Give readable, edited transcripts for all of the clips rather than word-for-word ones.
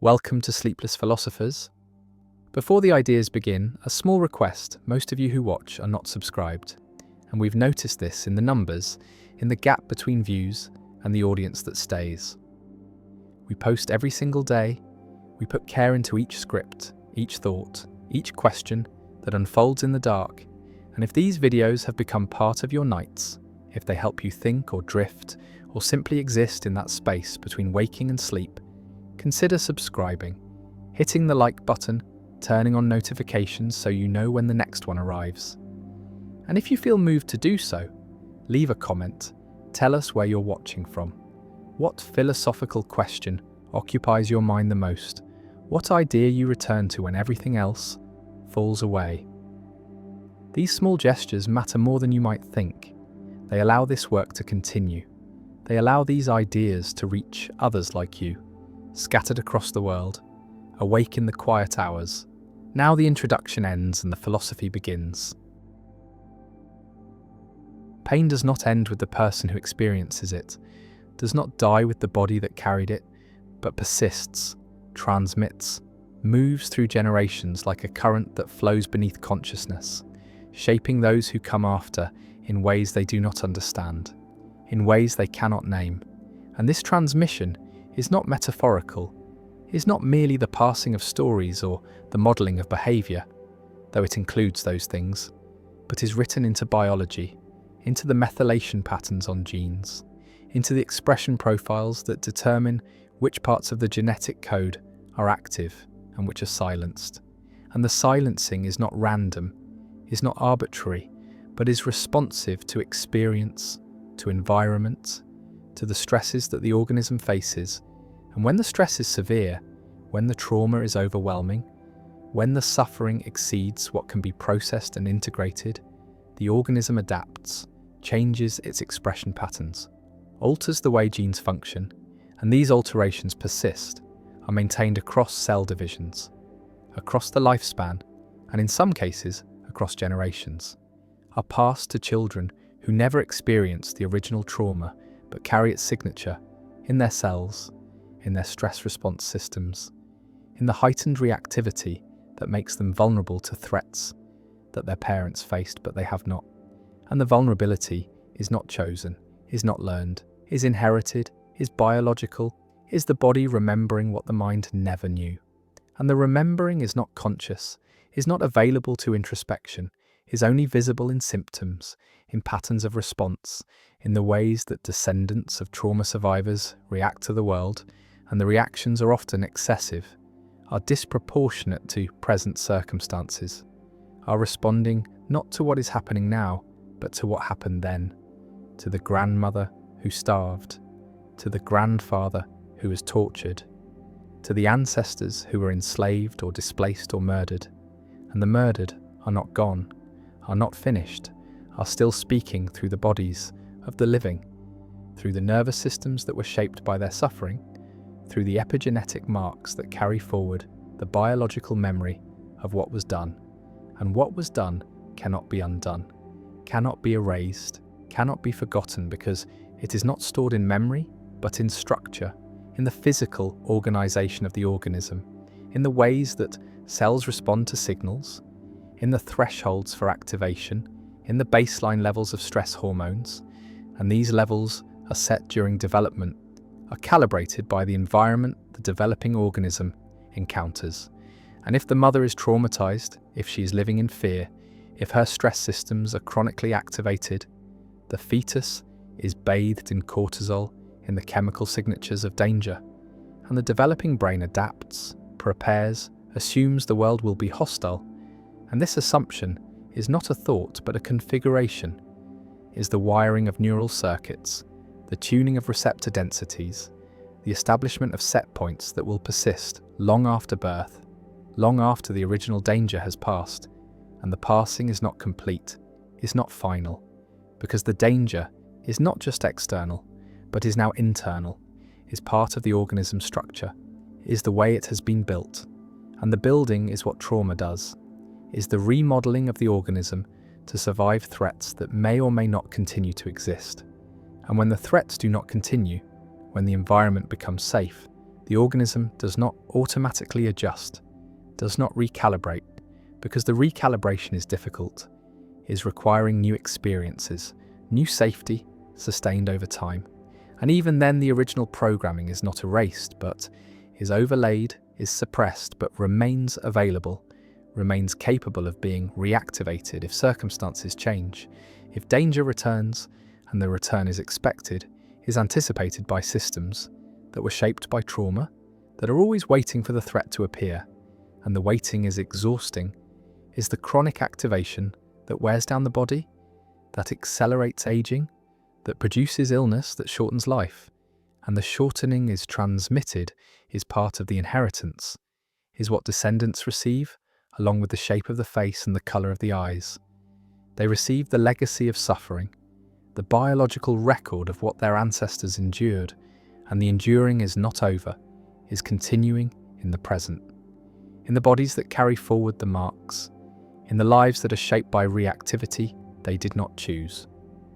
Welcome to Sleepless Philosophers. Before the ideas begin, a small request: most of you who watch are not subscribed, and we've noticed this in the numbers, in the gap between views and the audience that stays. We post every single day, we put care into each script, each thought, each question that unfolds in the dark, and if these videos have become part of your nights, if they help you think or drift, or simply exist in that space between waking and sleep, consider subscribing, hitting the like button, turning on notifications so you know when the next one arrives. And if you feel moved to do so, leave a comment, tell us where you're watching from. What philosophical question occupies your mind the most? What idea you return to when everything else falls away? These small gestures matter more than you might think. They allow this work to continue. They allow these ideas to reach others like you, scattered across the world, awake in the quiet hours. Now the introduction ends and the philosophy begins. Pain does not end with the person who experiences it, does not die with the body that carried it, but persists, transmits, moves through generations like a current that flows beneath consciousness, shaping those who come after in ways they do not understand, in ways they cannot name. And this transmission is not metaphorical, is not merely the passing of stories or the modelling of behaviour, though it includes those things, but is written into biology, into the methylation patterns on genes, into the expression profiles that determine which parts of the genetic code are active and which are silenced. And the silencing is not random, is not arbitrary, but is responsive to experience, to environment, to the stresses that the organism faces. And when the stress is severe, when the trauma is overwhelming, when the suffering exceeds what can be processed and integrated, the organism adapts, changes its expression patterns, alters the way genes function, and these alterations persist, are maintained across cell divisions, across the lifespan, and in some cases, across generations, are passed to children who never experienced the original trauma but carry its signature in their cells, in their stress response systems, in the heightened reactivity that makes them vulnerable to threats that their parents faced but they have not. And the vulnerability is not chosen, is not learned, is inherited, is biological, is the body remembering what the mind never knew. And the remembering is not conscious, is not available to introspection, is only visible in symptoms, in patterns of response, in the ways that descendants of trauma survivors react to the world, and the reactions are often excessive, are disproportionate to present circumstances, are responding not to what is happening now, but to what happened then, to the grandmother who starved, to the grandfather who was tortured, to the ancestors who were enslaved or displaced or murdered. And the murdered are not gone, are not finished, are still speaking through the bodies of the living, through the nervous systems that were shaped by their suffering, through the epigenetic marks that carry forward the biological memory of what was done. And what was done cannot be undone, cannot be erased, cannot be forgotten, because it is not stored in memory, but in structure, in the physical organization of the organism, in the ways that cells respond to signals, in the thresholds for activation, in the baseline levels of stress hormones. And these levels are set during development, are calibrated by the environment the developing organism encounters. And if the mother is traumatized, if she is living in fear, if her stress systems are chronically activated, the fetus is bathed in cortisol, in the chemical signatures of danger. And the developing brain adapts, prepares, assumes the world will be hostile. And this assumption is not a thought but a configuration, is the wiring of neural circuits, the tuning of receptor densities, the establishment of set points that will persist long after birth, long after the original danger has passed. And the passing is not complete, is not final, because the danger is not just external, but is now internal, is part of the organism's structure, is the way it has been built. And the building is what trauma does, is the remodeling of the organism to survive threats that may or may not continue to exist. And when the threats do not continue, when the environment becomes safe, The organism does not automatically adjust, does not recalibrate, because the recalibration is difficult, is requiring new experiences, new safety, sustained over time. And even then the original programming is not erased, but is overlaid, is suppressed, but remains available, remains capable of being reactivated if circumstances change, if danger returns, and the return is expected, is anticipated by systems that were shaped by trauma, that are always waiting for the threat to appear, and the waiting is exhausting, is the chronic activation that wears down the body, that accelerates aging, that produces illness that shortens life, and the shortening is transmitted, is part of the inheritance, is what descendants receive, along with the shape of the face and the colour of the eyes. They receive the legacy of suffering, the biological record of what their ancestors endured, and the enduring is not over, is continuing in the present. In the bodies that carry forward the marks, in the lives that are shaped by reactivity they did not choose,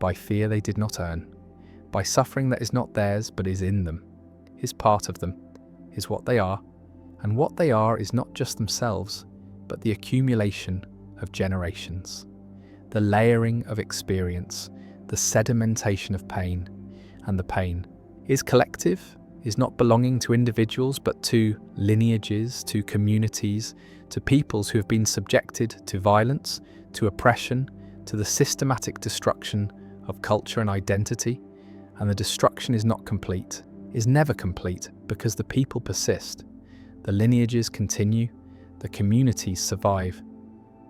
by fear they did not earn, by suffering that is not theirs but is in them, is part of them, is what they are, and what they are is not just themselves, but the accumulation of generations, the layering of experience, the sedimentation of pain, and the pain is collective, is not belonging to individuals but to lineages, to communities, to peoples who have been subjected to violence, to oppression, to the systematic destruction of culture and identity, and the destruction is not complete, is never complete, because the people persist, the lineages continue, the communities survive,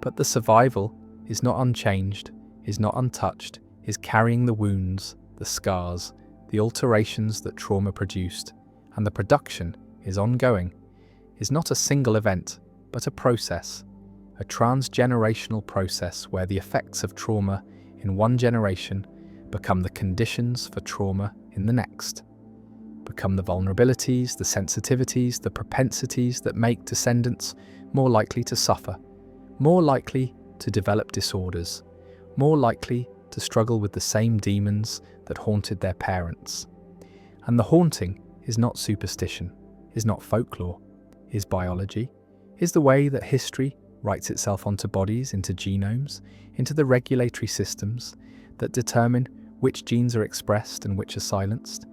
but the survival is not unchanged, is not untouched, is carrying the wounds, the scars, the alterations that trauma produced, and the production is ongoing, is not a single event, but a process, a transgenerational process where the effects of trauma in one generation become the conditions for trauma in the next, become the vulnerabilities, the sensitivities, the propensities that make descendants more likely to suffer, more likely to develop disorders, more likely to struggle with the same demons that haunted their parents. And the haunting is not superstition, is not folklore, is biology, is the way that history writes itself onto bodies, into genomes, into the regulatory systems that determine which genes are expressed and which are silenced.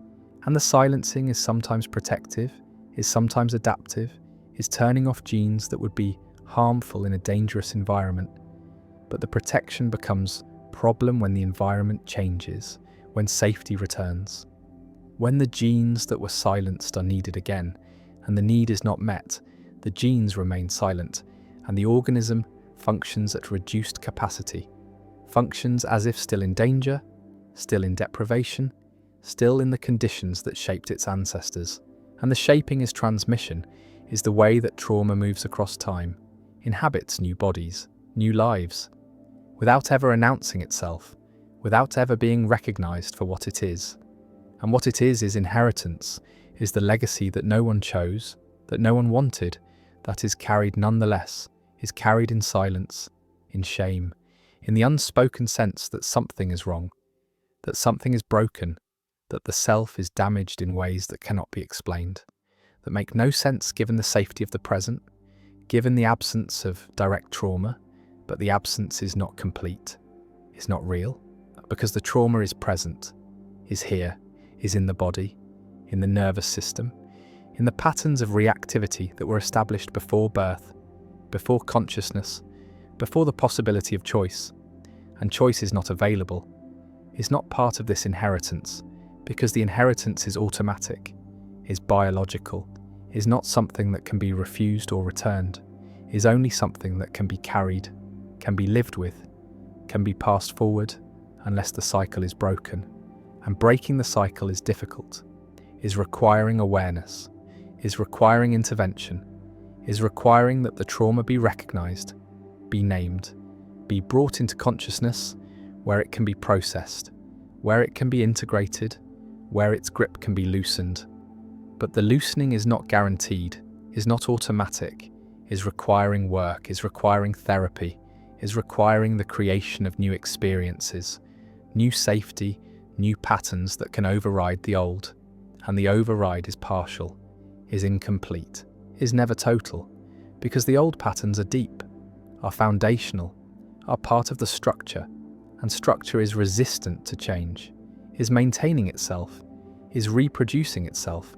And the silencing is sometimes protective, is sometimes adaptive, is turning off genes that would be harmful in a dangerous environment. But the protection becomes problem when the environment changes, when safety returns, when the genes that were silenced are needed again, and the need is not met, the genes remain silent, and the organism functions at reduced capacity, functions as if still in danger, still in deprivation, still in the conditions that shaped its ancestors. And the shaping is transmission, is the way that trauma moves across time, inhabits new bodies, new lives, without ever announcing itself, without ever being recognized for what it is. And what it is inheritance, is the legacy that no one chose, that no one wanted, that is carried nonetheless, is carried in silence, in shame, in the unspoken sense that something is wrong, that something is broken, that the self is damaged in ways that cannot be explained, that make no sense given the safety of the present, given the absence of direct trauma, but the absence is not complete, is not real, because the trauma is present, is here, is in the body, in the nervous system, in the patterns of reactivity that were established before birth, before consciousness, before the possibility of choice. And choice is not available, is not part of this inheritance, because the inheritance is automatic, is biological, is not something that can be refused or returned, is only something that can be carried, can be lived with, can be passed forward unless the cycle is broken. And breaking the cycle is difficult, is requiring awareness, is requiring intervention, is requiring that the trauma be recognized, be named, be brought into consciousness where it can be processed, where it can be integrated, where its grip can be loosened. But the loosening is not guaranteed, is not automatic, is requiring work, is requiring therapy, is requiring the creation of new experiences, new safety, new patterns that can override the old. And the override is partial, is incomplete, is never total, because the old patterns are deep, are foundational, are part of the structure, and structure is resistant to change, is maintaining itself, is reproducing itself,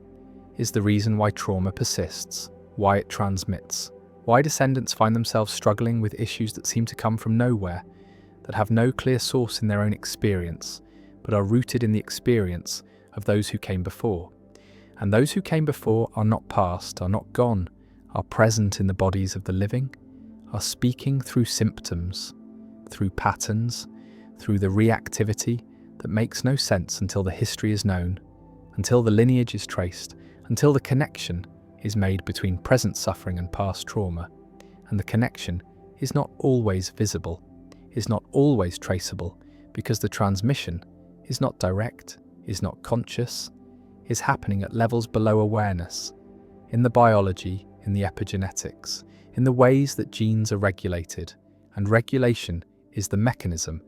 is the reason why trauma persists, why it transmits, why descendants find themselves struggling with issues that seem to come from nowhere, that have no clear source in their own experience, but are rooted in the experience of those who came before. And those who came before are not past, are not gone, are present in the bodies of the living, are speaking through symptoms, through patterns, through the reactivity that makes no sense until the history is known, until the lineage is traced, until the connection is made between present suffering and past trauma. And the connection is not always visible, is not always traceable, because the transmission is not direct, is not conscious, is happening at levels below awareness, in the biology, in the epigenetics, in the ways that genes are regulated, and regulation is the mechanism,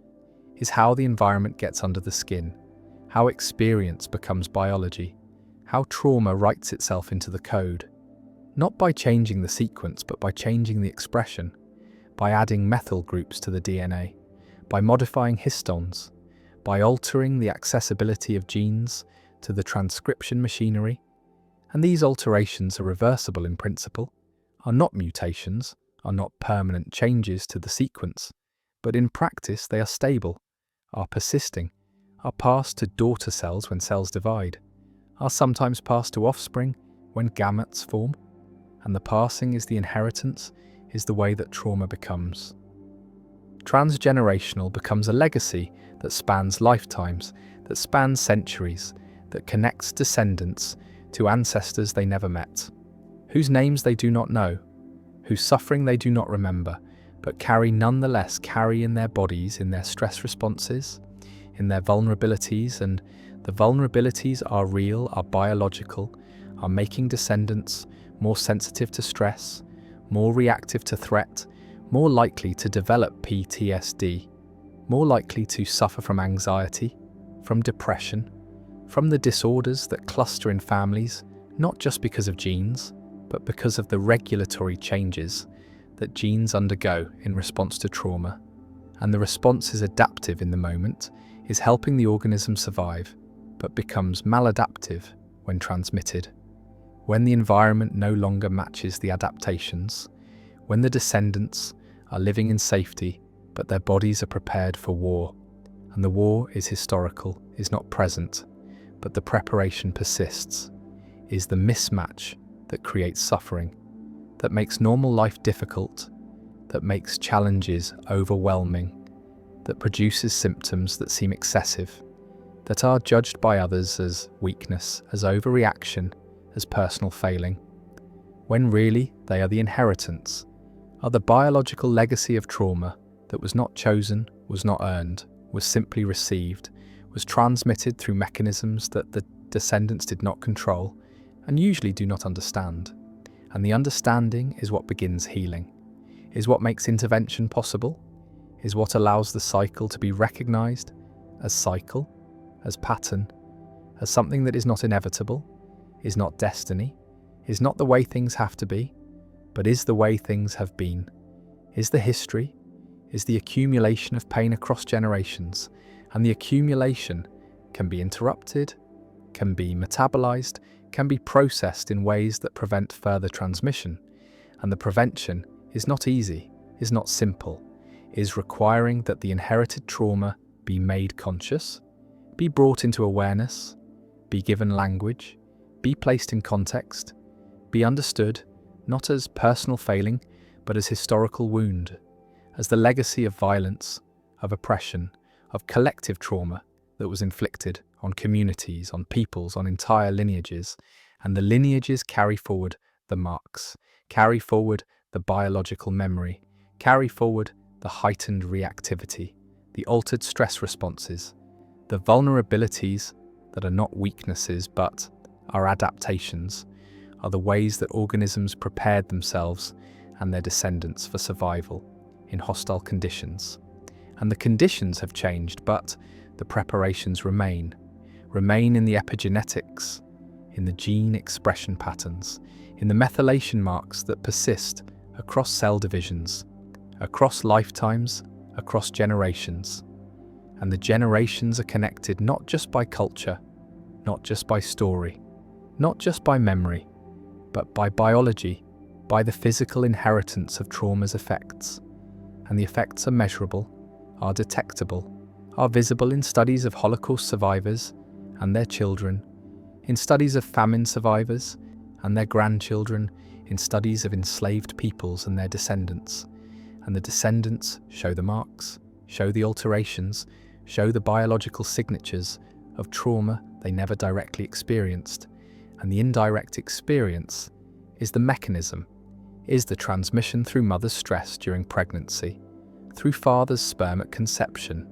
is how the environment gets under the skin, how experience becomes biology, how trauma writes itself into the code, not by changing the sequence but by changing the expression, by adding methyl groups to the DNA, by modifying histones, by altering the accessibility of genes to the transcription machinery. And these alterations are reversible in principle, are not mutations, are not permanent changes to the sequence, but in practice they are stable, are persisting, are passed to daughter cells when cells divide, are sometimes passed to offspring when gametes form, and the passing is the inheritance, is the way that trauma becomes. Transgenerational becomes a legacy that spans lifetimes, that spans centuries, that connects descendants to ancestors they never met, whose names they do not know, whose suffering they do not remember, but nonetheless carry in their bodies, in their stress responses, in their vulnerabilities, and the vulnerabilities are real, are biological, are making descendants more sensitive to stress, more reactive to threat, more likely to develop PTSD, more likely to suffer from anxiety, from depression, from the disorders that cluster in families, not just because of genes, but because of the regulatory changes that genes undergo in response to trauma. And the response is adaptive in the moment, is helping the organism survive, but becomes maladaptive when transmitted. When the environment no longer matches the adaptations, when the descendants are living in safety, but their bodies are prepared for war, and the war is historical, is not present, but the preparation persists, is the mismatch that creates suffering, that makes normal life difficult, that makes challenges overwhelming, that produces symptoms that seem excessive, that are judged by others as weakness, as overreaction, as personal failing, when really they are the inheritance, are the biological legacy of trauma that was not chosen, was not earned, was simply received, was transmitted through mechanisms that the descendants did not control and usually do not understand. And the understanding is what begins healing, is what makes intervention possible, is what allows the cycle to be recognized as cycle, as pattern, as something that is not inevitable, is not destiny, is not the way things have to be, but is the way things have been, is the history, is the accumulation of pain across generations, and the accumulation can be interrupted, can be metabolized, can be processed in ways that prevent further transmission. And the prevention is not easy, is not simple, is requiring that the inherited trauma be made conscious, be brought into awareness, be given language, be placed in context, be understood, not as personal failing, but as historical wound, as the legacy of violence, of oppression, of collective trauma that was inflicted on communities, on peoples, on entire lineages, and the lineages carry forward the marks, carry forward the biological memory, carry forward the heightened reactivity, the altered stress responses, the vulnerabilities that are not weaknesses but are adaptations, are the ways that organisms prepared themselves and their descendants for survival in hostile conditions. And the conditions have changed, but the preparations remain in the epigenetics, in the gene expression patterns, in the methylation marks that persist across cell divisions, across lifetimes, across generations. And the generations are connected not just by culture, not just by story, not just by memory, but by biology, by the physical inheritance of trauma's effects. And the effects are measurable, are detectable, are visible in studies of Holocaust survivors and their children, in studies of famine survivors and their grandchildren, in studies of enslaved peoples and their descendants. And the descendants show the marks, show the alterations, show the biological signatures of trauma they never directly experienced. And the indirect experience is the mechanism, is the transmission through mother's stress during pregnancy, through father's sperm at conception,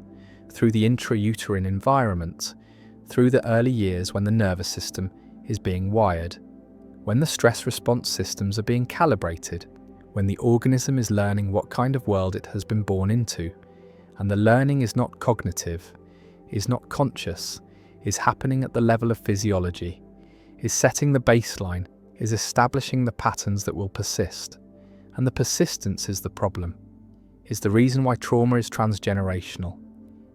through the intrauterine environment, through the early years when the nervous system is being wired, when the stress response systems are being calibrated, when the organism is learning what kind of world it has been born into. And the learning is not cognitive, is not conscious, is happening at the level of physiology, is setting the baseline, is establishing the patterns that will persist. And the persistence is the problem, is the reason why trauma is transgenerational,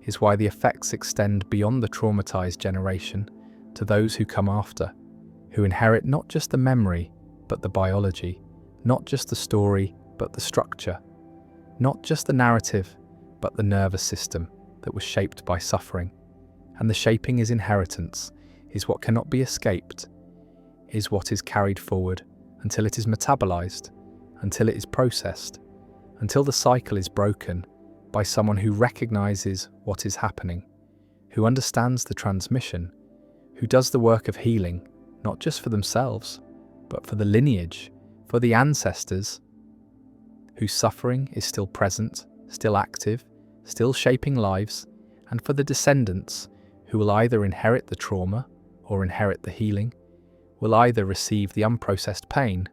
is why the effects extend beyond the traumatized generation to those who come after, who inherit not just the memory, but the biology, not just the story, but the structure, not just the narrative, but the nervous system that was shaped by suffering. And the shaping is inheritance, is what cannot be escaped, is what is carried forward until it is metabolized, until it is processed, until the cycle is broken by someone who recognizes what is happening, who understands the transmission, who does the work of healing, not just for themselves, but for the lineage, for the ancestors, whose suffering is still present, still active, still shaping lives, and for the descendants who will either inherit the trauma or inherit the healing, will either receive the unprocessed pain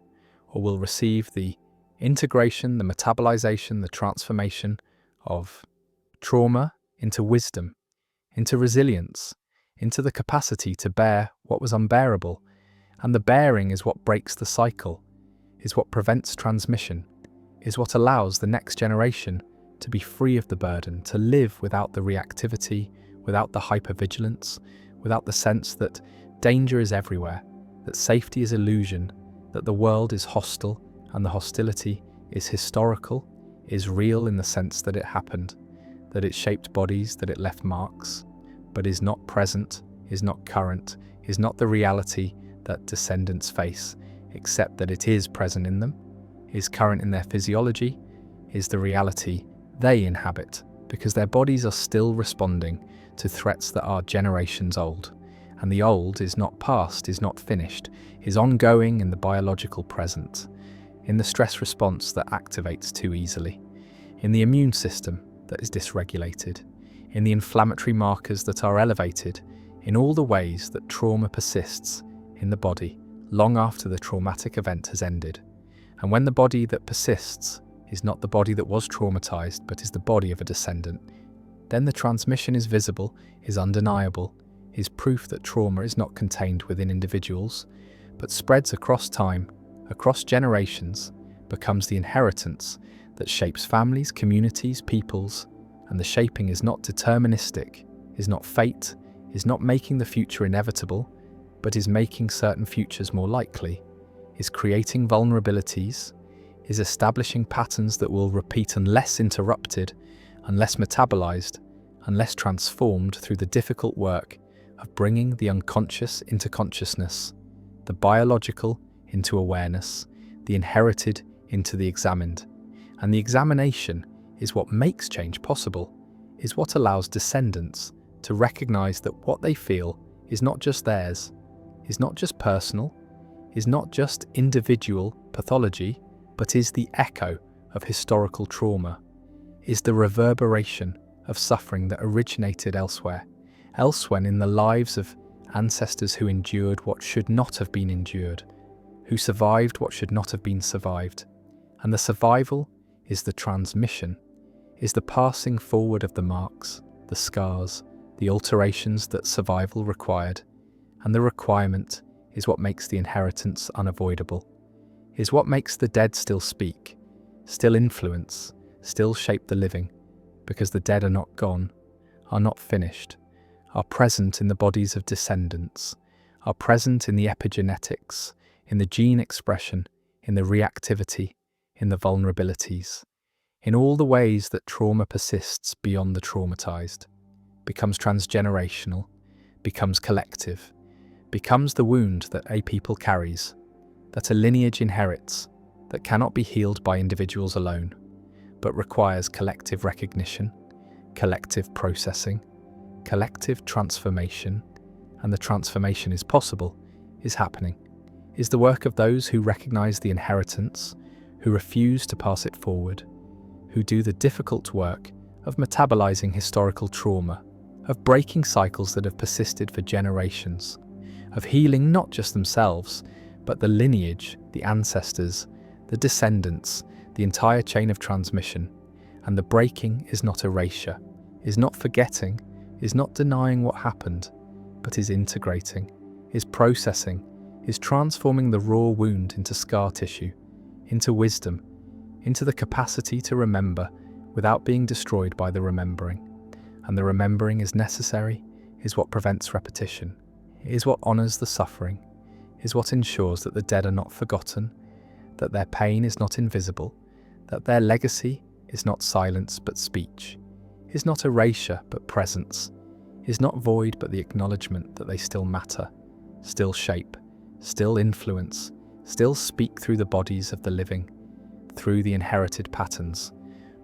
or will receive the integration, the metabolization, the transformation of trauma into wisdom, into resilience, into the capacity to bear what was unbearable. And the bearing is what breaks the cycle, is what prevents transmission, is what allows the next generation to be free of the burden, to live without the reactivity, without the hypervigilance, without the sense that danger is everywhere, that safety is illusion, that the world is hostile and the hostility is historical, is real in the sense that it happened, that it shaped bodies, that it left marks, but is not present, is not current, is not the reality that descendants face, except that it is present in them, is current in their physiology, is the reality they inhabit, because their bodies are still responding to threats that are generations old. And the old is not past, is not finished, is ongoing in the biological present, in the stress response that activates too easily, in the immune system that is dysregulated, in the inflammatory markers that are elevated, in all the ways that trauma persists in the body long after the traumatic event has ended. And when the body that persists is not the body that was traumatized, but is the body of a descendant, then the transmission is visible, is undeniable, is proof that trauma is not contained within individuals, but spreads across time, across generations, becomes the inheritance that shapes families, communities, peoples. And the shaping is not deterministic, is not fate, is not making the future inevitable, but is making certain futures more likely, is creating vulnerabilities, is establishing patterns that will repeat unless interrupted, unless metabolized, unless transformed through the difficult work of bringing the unconscious into consciousness, the biological into awareness, the inherited into the examined. And the examination is what makes change possible, is what allows descendants to recognize that what they feel is not just theirs, is not just personal, is not just individual pathology, but is the echo of historical trauma, is the reverberation of suffering that originated elsewhere in the lives of ancestors who endured what should not have been endured, who survived what should not have been survived. And the survival is the transmission, is the passing forward of the marks, the scars, the alterations that survival required. And the requirement is what makes the inheritance unavoidable, is what makes the dead still speak, still influence, still shape the living, because the dead are not gone, are not finished, are present in the bodies of descendants, are present in the epigenetics, in the gene expression, in the reactivity, in the vulnerabilities, in all the ways that trauma persists beyond the traumatized, becomes transgenerational, becomes collective, becomes the wound that a people carries, that a lineage inherits, that cannot be healed by individuals alone, but requires collective recognition, collective processing, collective transformation, and the transformation is possible, is happening, is the work of those who recognize the inheritance, who refuse to pass it forward, who do the difficult work of metabolizing historical trauma, of breaking cycles that have persisted for generations, of healing not just themselves, but the lineage, the ancestors, the descendants, the entire chain of transmission. And the breaking is not erasure, is not forgetting, is not denying what happened, but is integrating, is processing, is transforming the raw wound into scar tissue, into wisdom, into the capacity to remember without being destroyed by the remembering. And the remembering is necessary, is what prevents repetition, is what honours the suffering, is what ensures that the dead are not forgotten, that their pain is not invisible, that their legacy is not silence but speech, is not erasure but presence, is not void but the acknowledgement that they still matter, still shape, still influence, still speak through the bodies of the living, through the inherited patterns,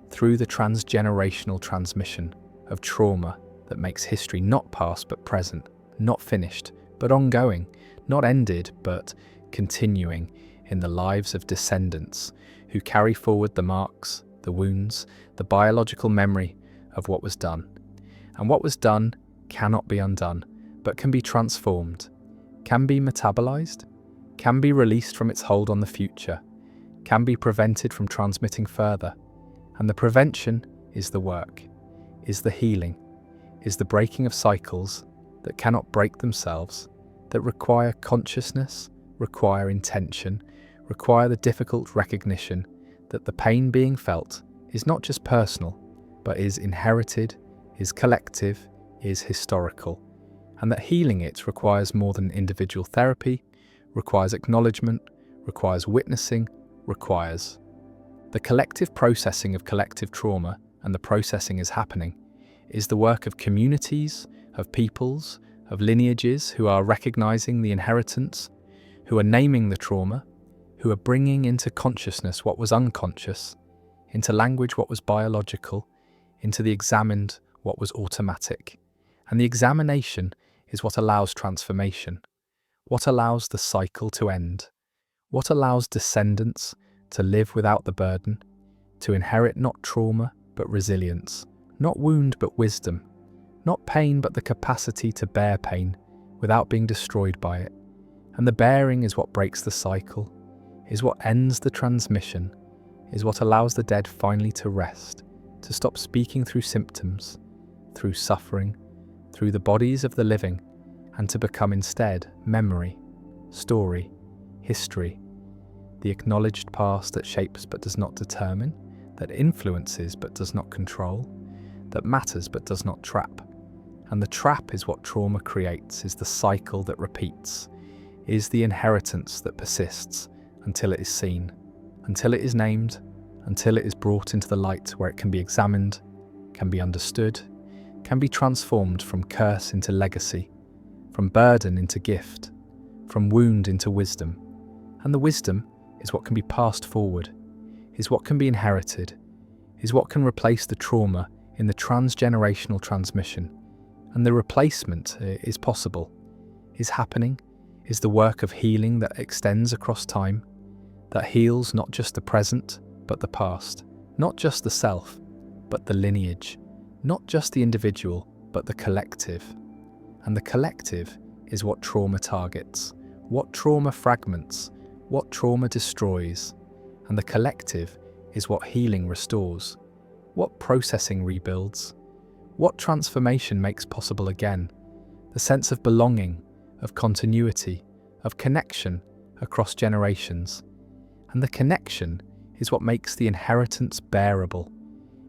through the transgenerational transmission of trauma that makes history not past but present, not finished but ongoing, not ended but continuing in the lives of descendants who carry forward the marks, the wounds, the biological memory of what was done. And what was done cannot be undone, but can be transformed, can be metabolized, can be released from its hold on the future, can be prevented from transmitting further. And the prevention is the work, is the healing, is the breaking of cycles that cannot break themselves, that require consciousness, require intention, require the difficult recognition that the pain being felt is not just personal, but is inherited, is collective, is historical, and that healing it requires more than individual therapy, requires acknowledgement, requires witnessing, requires the collective processing of collective trauma, and the processing is happening, is the work of communities, of peoples, of lineages who are recognizing the inheritance, who are naming the trauma, who are bringing into consciousness what was unconscious, into language what was biological, into the examined what was automatic. And the examination is what allows transformation, what allows the cycle to end, what allows descendants to live without the burden, to inherit not trauma but resilience, not wound but wisdom, not pain but the capacity to bear pain without being destroyed by it. And the bearing is what breaks the cycle, is what ends the transmission, is what allows the dead finally to rest, to stop speaking through symptoms, through suffering, through the bodies of the living, and to become instead memory, story, history, the acknowledged past that shapes but does not determine, that influences but does not control, that matters but does not trap. And the trap is what trauma creates, is the cycle that repeats, is the inheritance that persists until it is seen, until it is named, until it is brought into the light where it can be examined, can be understood, can be transformed from curse into legacy, from burden into gift, from wound into wisdom. And the wisdom is what can be passed forward, is what can be inherited, is what can replace the trauma in the transgenerational transmission. And the replacement is possible, is happening, is the work of healing that extends across time, that heals not just the present, but the past, not just the self, but the lineage, not just the individual, but the collective. And the collective is what trauma targets, what trauma fragments, what trauma destroys. And the collective is what healing restores, what processing rebuilds, what transformation makes possible again, the sense of belonging, of continuity, of connection across generations. And the connection is what makes the inheritance bearable,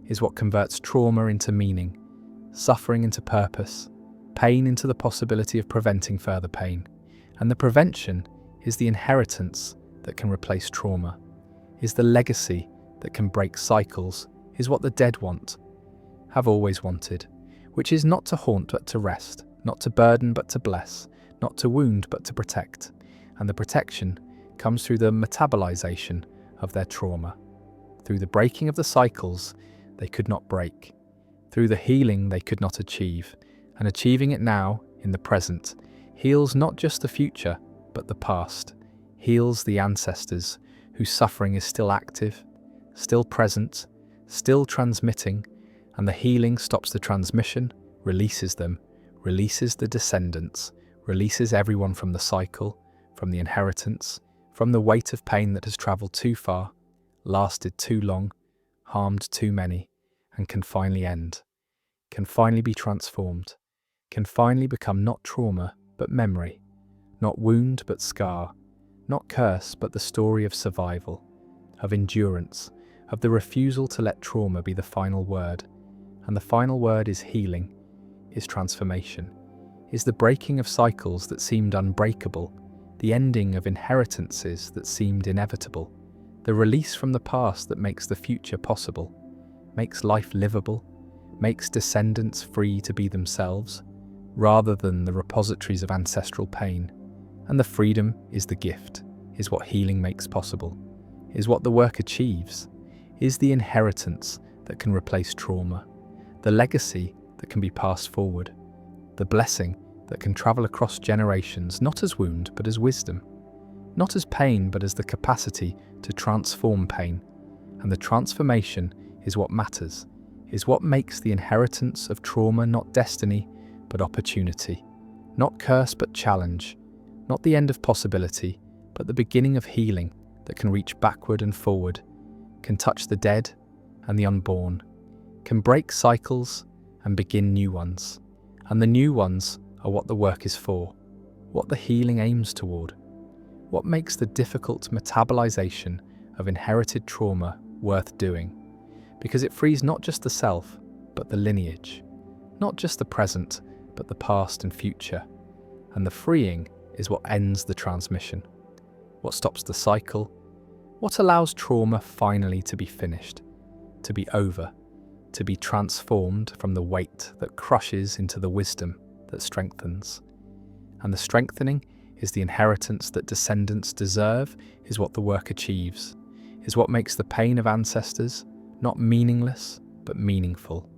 is what converts trauma into meaning, suffering into purpose, pain into the possibility of preventing further pain. And the prevention is the inheritance that can replace trauma, is the legacy that can break cycles, is what the dead want, have always wanted, which is not to haunt but to rest, not to burden but to bless, not to wound but to protect. And the protection comes through the metabolization of their trauma, through the breaking of the cycles they could not break, through the healing they could not achieve, and achieving it now, in the present, heals not just the future, but the past, heals the ancestors whose suffering is still active, still present, still transmitting, and the healing stops the transmission, releases them, releases the descendants, releases everyone from the cycle, from the inheritance, from the weight of pain that has travelled too far, lasted too long, harmed too many, and can finally end, can finally be transformed, can finally become not trauma but memory, not wound but scar, not curse but the story of survival, of endurance, of the refusal to let trauma be the final word. And the final word is healing, is transformation, is the breaking of cycles that seemed unbreakable, the ending of inheritances that seemed inevitable, the release from the past that makes the future possible, makes life livable, makes descendants free to be themselves, rather than the repositories of ancestral pain. And the freedom is the gift, is what healing makes possible, is what the work achieves, is the inheritance that can replace trauma, the legacy that can be passed forward, the blessing that can travel across generations, not as wound but as wisdom, not as pain but as the capacity to transform pain. And the transformation is what matters, is what makes the inheritance of trauma not destiny but opportunity, not curse but challenge, not the end of possibility but the beginning of healing that can reach backward and forward, can touch the dead and the unborn, can break cycles and begin new ones. And the new ones are what the work is for, what the healing aims toward, what makes the difficult metabolization of inherited trauma worth doing, because it frees not just the self, but the lineage, not just the present, but the past and future. And the freeing is what ends the transmission, what stops the cycle, what allows trauma finally to be finished, to be over, to be transformed from the weight that crushes into the wisdom that strengthens. And the strengthening is the inheritance that descendants deserve, is what the work achieves, is what makes the pain of ancestors not meaningless but meaningful,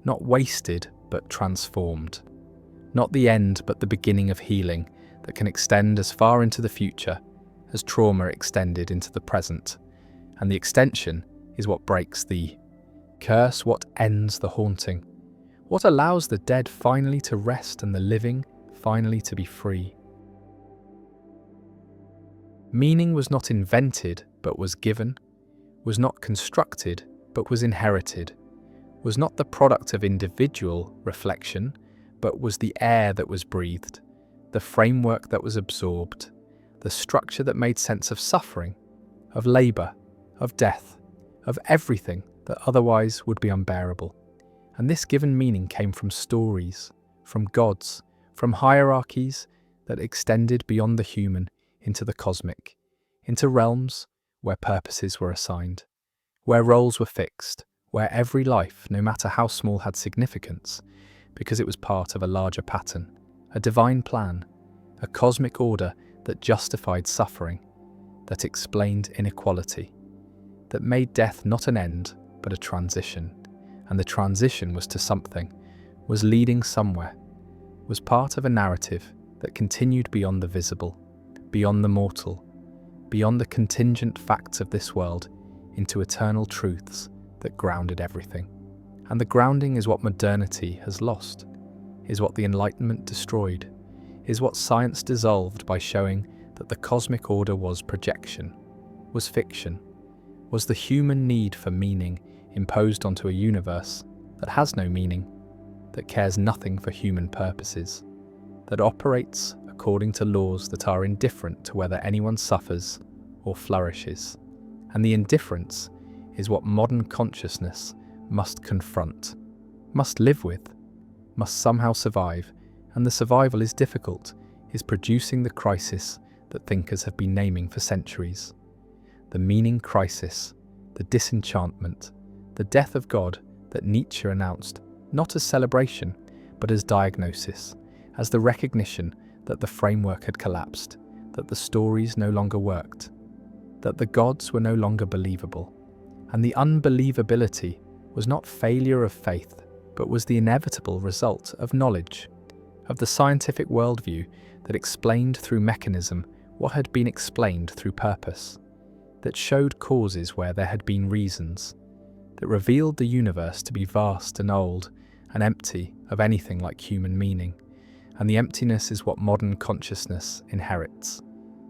not wasted but transformed, not the end but the beginning of healing that can extend as far into the future as trauma extended into the present. And the extension is what breaks the curse, what ends the haunting, what allows the dead finally to rest and the living finally to be free. Meaning was not invented but was given, was not constructed but was inherited, was not the product of individual reflection but was the air that was breathed, the framework that was absorbed, the structure that made sense of suffering, of labour, of death, of everything that otherwise would be unbearable. And this given meaning came from stories, from gods, from hierarchies that extended beyond the human into the cosmic, into realms where purposes were assigned, where roles were fixed, where every life, no matter how small, had significance, because it was part of a larger pattern, a divine plan, a cosmic order that justified suffering, that explained inequality, that made death not an end, but a transition. And the transition was to something, was leading somewhere, was part of a narrative that continued beyond the visible, beyond the mortal, beyond the contingent facts of this world, into eternal truths that grounded everything. And the grounding is what modernity has lost, is what the Enlightenment destroyed, is what science dissolved by showing that the cosmic order was projection, was fiction, was the human need for meaning imposed onto a universe that has no meaning, that cares nothing for human purposes, that operates according to laws that are indifferent to whether anyone suffers or flourishes. And the indifference is what modern consciousness must confront, must live with, must somehow survive, and the survival is difficult, is producing the crisis that thinkers have been naming for centuries. The meaning crisis, the disenchantment, the death of God that Nietzsche announced, not as celebration, but as diagnosis, as the recognition that the framework had collapsed, that the stories no longer worked, that the gods were no longer believable. And the unbelievability was not failure of faith, but was the inevitable result of knowledge, of the scientific worldview that explained through mechanism what had been explained through purpose, that showed causes where there had been reasons, that revealed the universe to be vast and old and empty of anything like human meaning. And the emptiness is what modern consciousness inherits,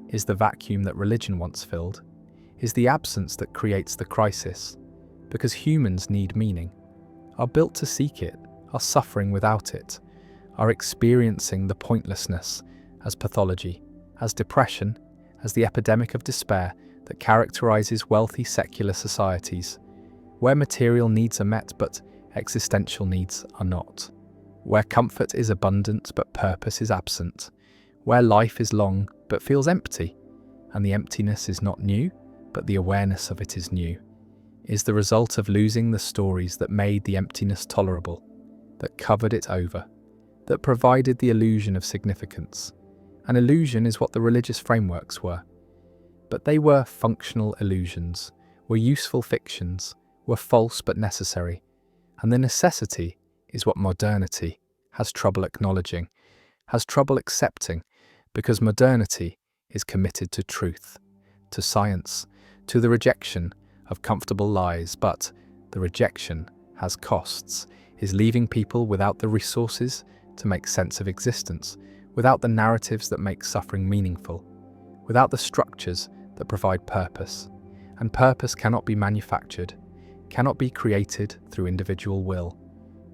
is the vacuum that religion once filled, is the absence that creates the crisis, because humans need meaning, are built to seek it, are suffering without it, are experiencing the pointlessness as pathology, as depression, as the epidemic of despair that characterizes wealthy secular societies, where material needs are met but existential needs are not, where comfort is abundant but purpose is absent, where life is long but feels empty, and the emptiness is not new, but the awareness of it is new, is the result of losing the stories that made the emptiness tolerable, that covered it over, that provided the illusion of significance. An illusion is what the religious frameworks were. But they were functional illusions, were useful fictions, were false but necessary. And the necessity is what modernity has trouble acknowledging, has trouble accepting, because modernity is committed to truth, to science, to the rejection of comfortable lies, but the rejection has costs, is leaving people without the resources to make sense of existence, without the narratives that make suffering meaningful, without the structures that provide purpose. And purpose cannot be manufactured, cannot be created through individual will,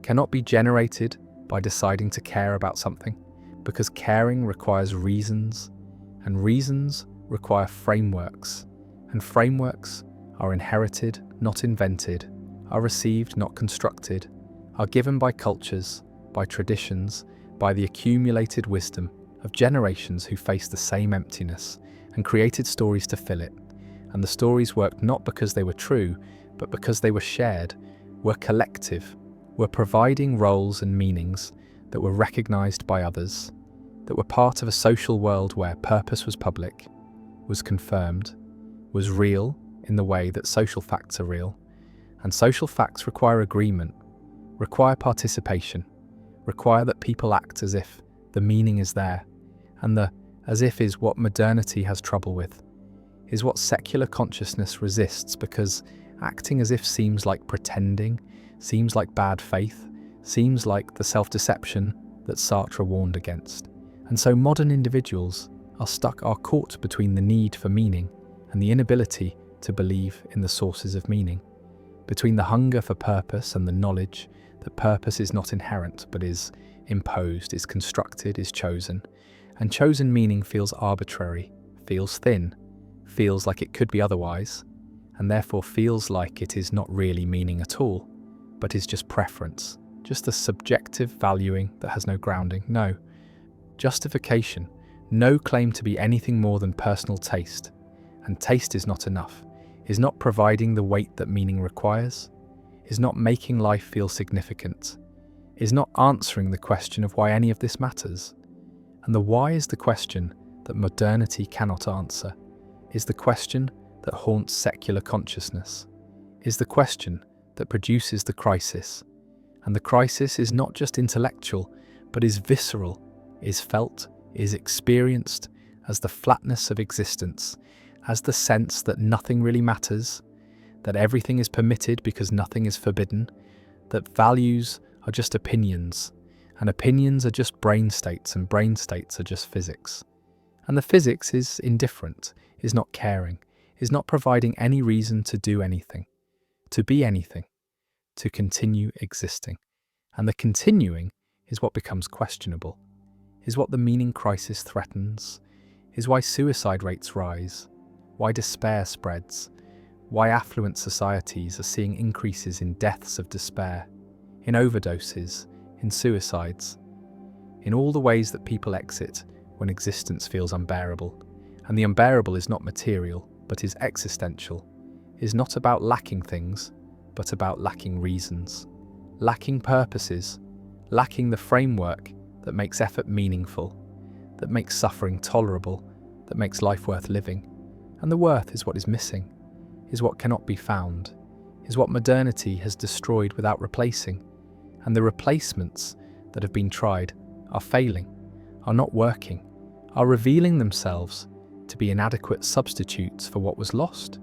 cannot be generated by deciding to care about something, because caring requires reasons, and reasons require frameworks, and frameworks are inherited, not invented, are received, not constructed, are given by cultures, by traditions, by the accumulated wisdom of generations who faced the same emptiness and created stories to fill it. And the stories worked not because they were true, but because they were shared, were collective, were providing roles and meanings that were recognized by others, that were part of a social world where purpose was public, was confirmed, was real in the way that social facts are real. And social facts require agreement, require participation, require that people act as if the meaning is there, and the as if is what modernity has trouble with, is what secular consciousness resists, because acting as if seems like pretending, seems like bad faith, seems like the self-deception that Sartre warned against. And so modern individuals are caught between the need for meaning and the inability to believe in the sources of meaning, between the hunger for purpose and the knowledge that purpose is not inherent but is imposed, is constructed, is chosen. And chosen meaning feels arbitrary, feels thin, feels like it could be otherwise, and therefore feels like it is not really meaning at all, but is just preference, just a subjective valuing that has no grounding, no justification, no claim to be anything more than personal taste. And taste is not enough, is not providing the weight that meaning requires, is not making life feel significant, is not answering the question of why any of this matters. And the why is the question that modernity cannot answer, is the question that haunts secular consciousness, is the question that produces the crisis. And the crisis is not just intellectual, but is visceral, is felt, is experienced as the flatness of existence, as the sense that nothing really matters, that everything is permitted because nothing is forbidden, that values are just opinions, and opinions are just brain states, and brain states are just physics. And the physics is indifferent, is not caring, is not providing any reason to do anything, to be anything, to continue existing. And the continuing is what becomes questionable, is what the meaning crisis threatens, is why suicide rates rise, why despair spreads, why affluent societies are seeing increases in deaths of despair, in overdoses, in suicides, in all the ways that people exit when existence feels unbearable. And the unbearable is not material, but is existential, is not about lacking things, but about lacking reasons, lacking purposes, lacking the framework that makes effort meaningful, that makes suffering tolerable, that makes life worth living. And the worth is what is missing, is what cannot be found, is what modernity has destroyed without replacing. And the replacements that have been tried are failing, are not working, are revealing themselves to be inadequate substitutes for what was lost.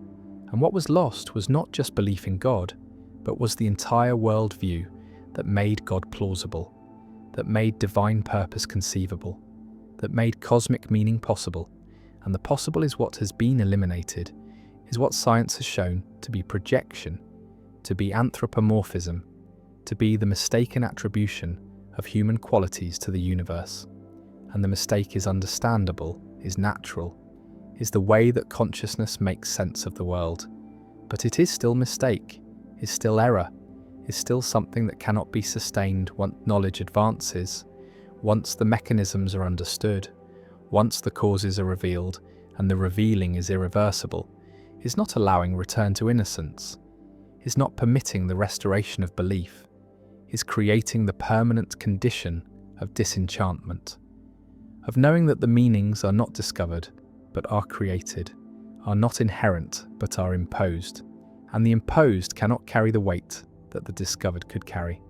And what was lost was not just belief in God, but was the entire worldview that made God plausible, that made divine purpose conceivable, that made cosmic meaning possible. And the possible is what has been eliminated, is what science has shown to be projection, to be anthropomorphism, to be the mistaken attribution of human qualities to the universe. And the mistake is understandable, is natural, is the way that consciousness makes sense of the world. But it is still mistake, is still error, is still something that cannot be sustained once knowledge advances, once the mechanisms are understood, once the causes are revealed and the revealing is irreversible, is not allowing return to innocence, is not permitting the restoration of belief, is creating the permanent condition of disenchantment, of knowing that the meanings are not discovered but are created, are not inherent but are imposed, and the imposed cannot carry the weight that the discovered could carry,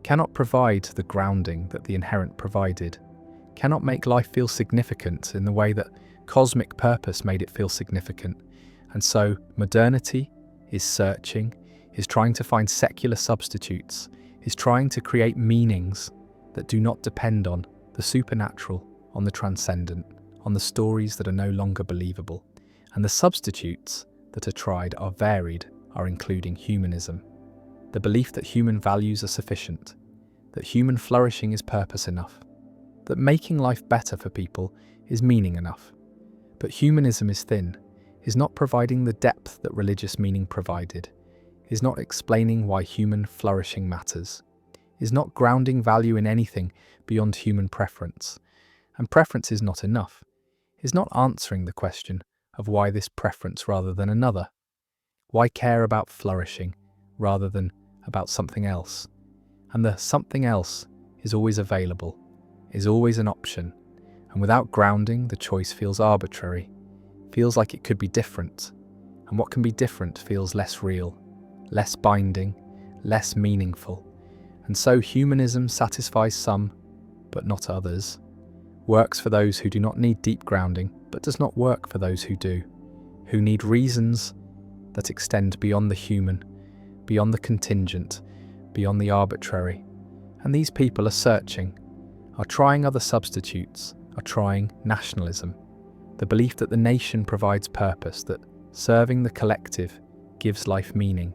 cannot provide the grounding that the inherent provided, cannot make life feel significant in the way that cosmic purpose made it feel significant. And so modernity is searching, is trying to find secular substitutes, is trying to create meanings that do not depend on the supernatural, on the transcendent, on the stories that are no longer believable. And the substitutes that are tried are varied, are including humanism, the belief that human values are sufficient, that human flourishing is purpose enough, that making life better for people is meaning enough. But humanism is thin, is not providing the depth that religious meaning provided, is not explaining why human flourishing matters, is not grounding value in anything beyond human preference. And preference is not enough, is not answering the question of why this preference rather than another. Why care about flourishing rather than about something else? And the something else is always available, is always an option. And without grounding, the choice feels arbitrary, feels like it could be different. And what can be different feels less real, less binding, less meaningful. And so humanism satisfies some, but not others, works for those who do not need deep grounding, but does not work for those who do, who need reasons that extend beyond the human, beyond the contingent, beyond the arbitrary. And these people are searching, are trying other substitutes, are trying nationalism, the belief that the nation provides purpose, that serving the collective gives life meaning,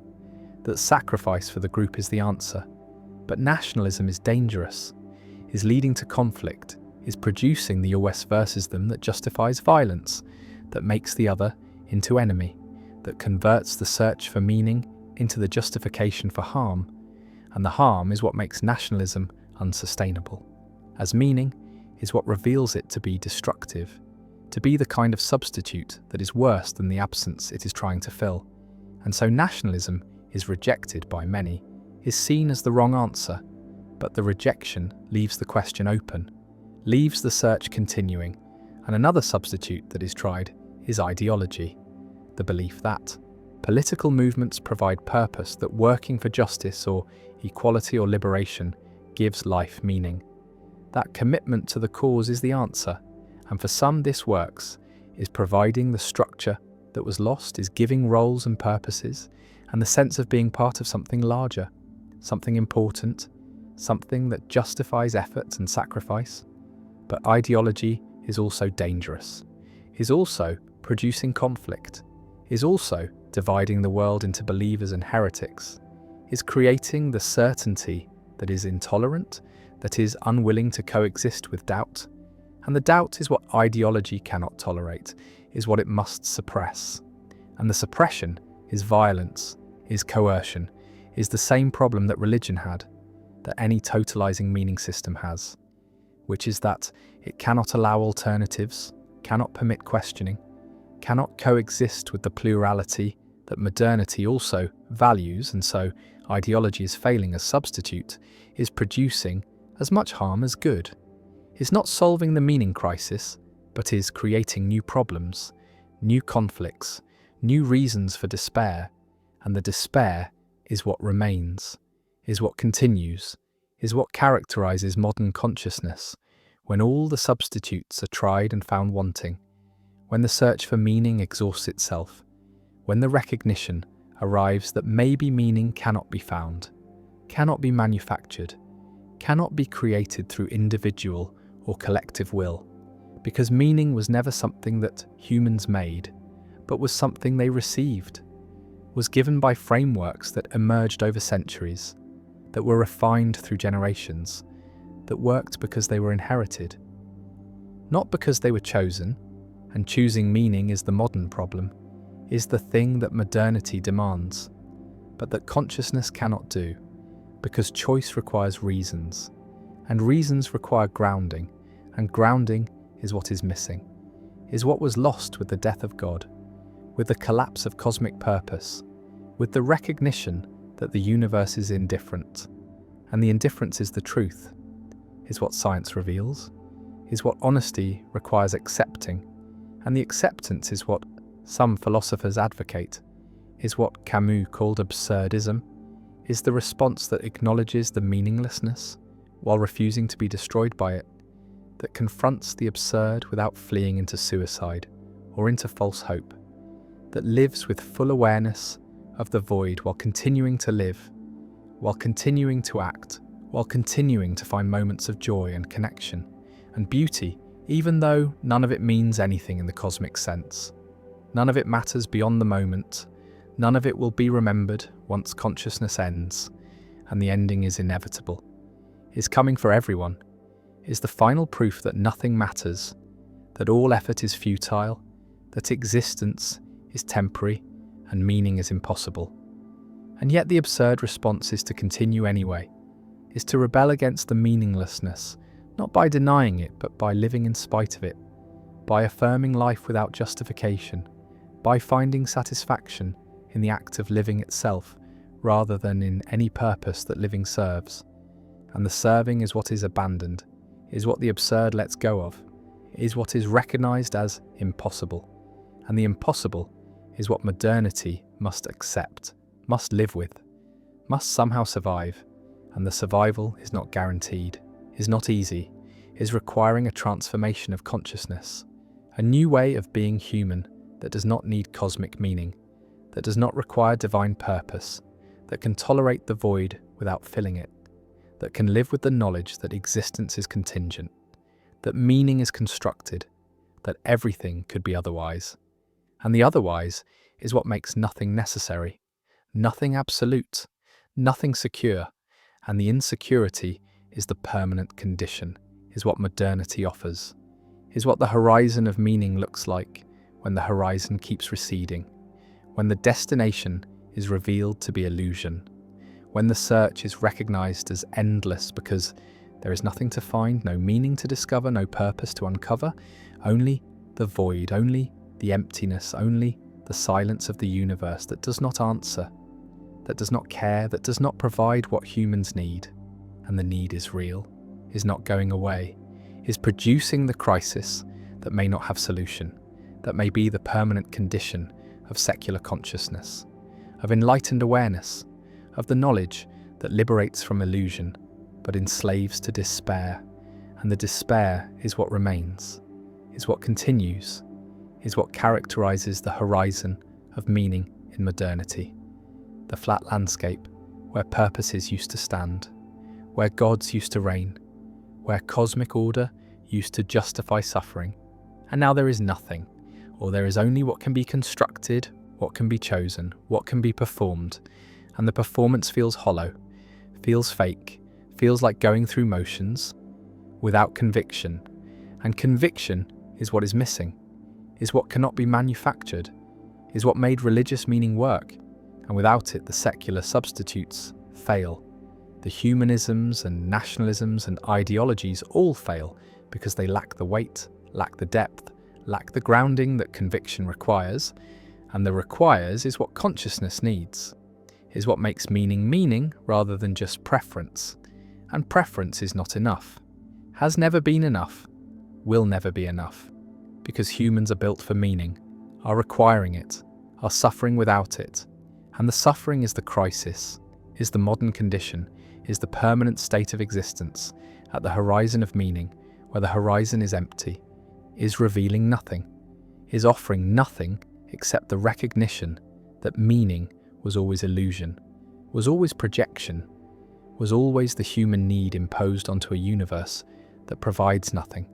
that sacrifice for the group is the answer. But nationalism is dangerous, is leading to conflict, is producing the us versus them that justifies violence, that makes the other into enemy, that converts the search for meaning into the justification for harm. And the harm is what makes nationalism unsustainable, as meaning is what reveals it to be destructive, to be the kind of substitute that is worse than the absence it is trying to fill. And so nationalism is rejected by many, is seen as the wrong answer, but the rejection leaves the question open, leaves the search continuing. And another substitute that is tried is ideology, the belief that political movements provide purpose, that working for justice or equality or liberation gives life meaning. That commitment to the cause is the answer, and for some this works, is providing the structure that was lost, is giving roles and purposes, and the sense of being part of something larger, something important, something that justifies effort and sacrifice. But ideology is also dangerous, is also producing conflict, is also dividing the world into believers and heretics, is creating the certainty that is intolerant, that is unwilling to coexist with doubt, And the doubt is what ideology cannot tolerate, is what it must suppress. And the suppression is violence, is coercion, is the same problem that religion had, that any totalizing meaning system has, which is that it cannot allow alternatives, cannot permit questioning, cannot coexist with the plurality that modernity also values, and so ideology is failing as substitute, is producing as much harm as good, is not solving the meaning crisis, but is creating new problems, new conflicts, new reasons for despair, and the despair is what remains, is what continues, is what characterizes modern consciousness, when all the substitutes are tried and found wanting, when the search for meaning exhausts itself, when the recognition arrives that maybe meaning cannot be found, cannot be manufactured, cannot be created through individual or collective will, because meaning was never something that humans made, but was something they received, was given by frameworks that emerged over centuries, that were refined through generations, that worked because they were inherited, not because they were chosen, and choosing meaning is the modern problem, is the thing that modernity demands, but that consciousness cannot do, because choice requires reasons, and reasons require grounding, and grounding is what is missing, is what was lost with the death of God, with the collapse of cosmic purpose, with the recognition that the universe is indifferent, and the indifference is the truth, is what science reveals, is what honesty requires accepting, and the acceptance is what some philosophers advocate, is what Camus called absurdism, is the response that acknowledges the meaninglessness while refusing to be destroyed by it, that confronts the absurd without fleeing into suicide or into false hope, that lives with full awareness of the void while continuing to live, while continuing to act, while continuing to find moments of joy and connection and beauty, even though none of it means anything in the cosmic sense. None of it matters beyond the moment. None of it will be remembered once consciousness ends, and the ending is inevitable, is coming for everyone, is the final proof that nothing matters, that all effort is futile, that existence is temporary and meaning is impossible. And yet the absurd response is to continue anyway, is to rebel against the meaninglessness, not by denying it, but by living in spite of it, by affirming life without justification, by finding satisfaction in the act of living itself, rather than in any purpose that living serves. And the serving is what is abandoned, is what the absurd lets go of, is what is recognized as impossible. And the impossible is what modernity must accept, must live with, must somehow survive. And the survival is not guaranteed, is not easy, is requiring a transformation of consciousness, a new way of being human that does not need cosmic meaning, that does not require divine purpose, that can tolerate the void without filling it, that can live with the knowledge that existence is contingent, that meaning is constructed, that everything could be otherwise. And the otherwise is what makes nothing necessary, nothing absolute, nothing secure, and the insecurity is the permanent condition, is what modernity offers, is what the horizon of meaning looks like when the horizon keeps receding, when the destination is revealed to be illusion, when the search is recognized as endless because there is nothing to find, no meaning to discover, no purpose to uncover, only the void, only the emptiness, only the silence of the universe that does not answer, that does not care, that does not provide what humans need. And the need is real, is not going away, is producing the crisis that may not have solution, that may be the permanent condition of secular consciousness, of enlightened awareness, of the knowledge that liberates from illusion, but enslaves to despair. And the despair is what remains, is what continues, is what characterizes the horizon of meaning in modernity. The flat landscape where purposes used to stand, where gods used to reign, where cosmic order used to justify suffering. And now there is nothing, or there is only what can be constructed, what can be chosen, what can be performed, and the performance feels hollow, feels fake, feels like going through motions, without conviction, And conviction is what is missing, is what cannot be manufactured, is what made religious meaning work, and without it the secular substitutes fail. The humanisms and nationalisms and ideologies all fail because they lack the weight, lack the depth, lack the grounding that conviction requires, and the requires is what consciousness needs, is what makes meaning meaning rather than just preference. And preference is not enough, has never been enough, will never be enough, because humans are built for meaning, are requiring it, are suffering without it. And the suffering is the crisis, is the modern condition, is the permanent state of existence at the horizon of meaning, where the horizon is empty, is revealing nothing, is offering nothing except the recognition that meaning was always illusion, was always projection, was always the human need imposed onto a universe that provides nothing,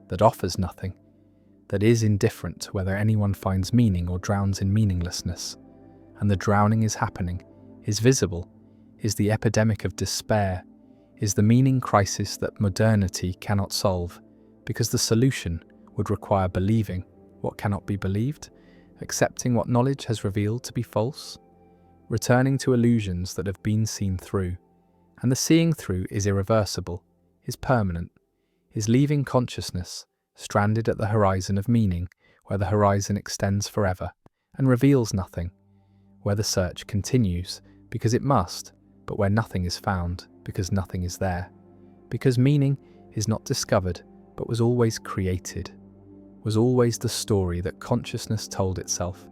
that offers nothing, that is indifferent to whether anyone finds meaning or drowns in meaninglessness. And the drowning is happening, is visible, is the epidemic of despair, is the meaning crisis that modernity cannot solve, because the solution would require believing what cannot be believed, accepting what knowledge has revealed to be false, returning to illusions that have been seen through. And the seeing through is irreversible, is permanent, is leaving consciousness stranded at the horizon of meaning, where the horizon extends forever and reveals nothing, where the search continues because it must, but where nothing is found because nothing is there, because meaning is not discovered but was always created, was always the story that consciousness told itself,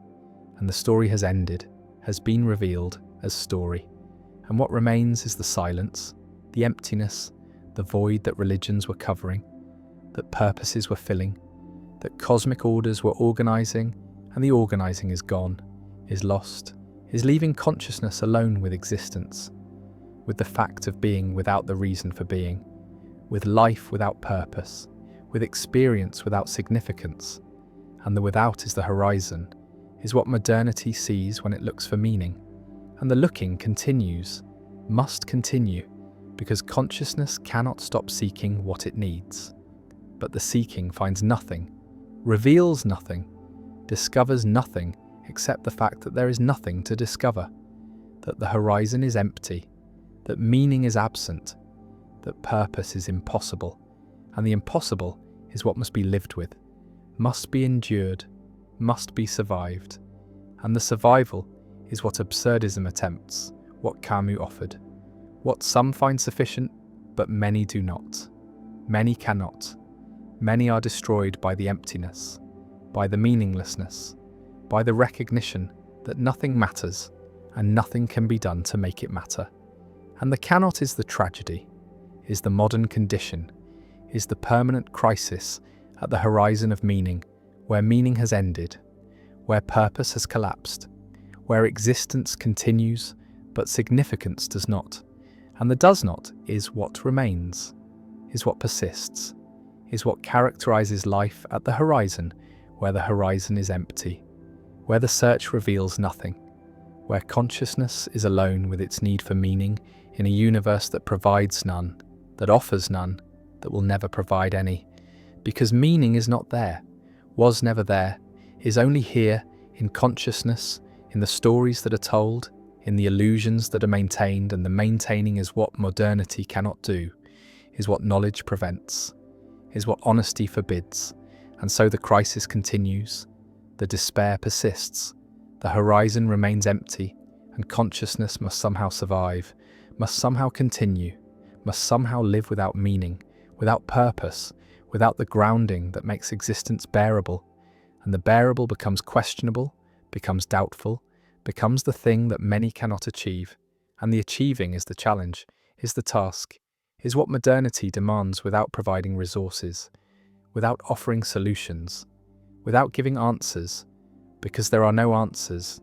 and the story has ended, has been revealed as story, and what remains is the silence, the emptiness, the void that religions were covering, that purposes were filling, that cosmic orders were organizing, and the organizing is gone, is lost, is leaving consciousness alone with existence, with the fact of being without the reason for being, with life without purpose, with experience without significance. And the without is the horizon, is what modernity sees when it looks for meaning. And the looking continues, must continue, because consciousness cannot stop seeking what it needs. But the seeking finds nothing, reveals nothing, discovers nothing except the fact that there is nothing to discover, that the horizon is empty, that meaning is absent, that purpose is impossible, and the impossible is what must be lived with, must be endured, must be survived, and the survival is what absurdism attempts, what Camus offered, what some find sufficient, but many do not, many cannot, many are destroyed by the emptiness, by the meaninglessness, by the recognition that nothing matters and nothing can be done to make it matter. And the cannot is the tragedy, is the modern condition, is the permanent crisis at the horizon of meaning, where meaning has ended, where purpose has collapsed, where existence continues but significance does not, and the does not is what remains, is what persists, is what characterizes life at the horizon, where the horizon is empty, where the search reveals nothing, where consciousness is alone with its need for meaning in a universe that provides none, that offers none, that will never provide any, because meaning is not there, was never there, is only here in consciousness, in the stories that are told, in the illusions that are maintained, and the maintaining is what modernity cannot do, is what knowledge prevents, is what honesty forbids, and so the crisis continues, the despair persists, the horizon remains empty, and consciousness must somehow survive, must somehow continue, must somehow live without meaning, without purpose, without the grounding that makes existence bearable, and the bearable becomes questionable, becomes doubtful, becomes the thing that many cannot achieve, and the achieving is the challenge, is the task, is what modernity demands without providing resources, without offering solutions, without giving answers, because there are no answers,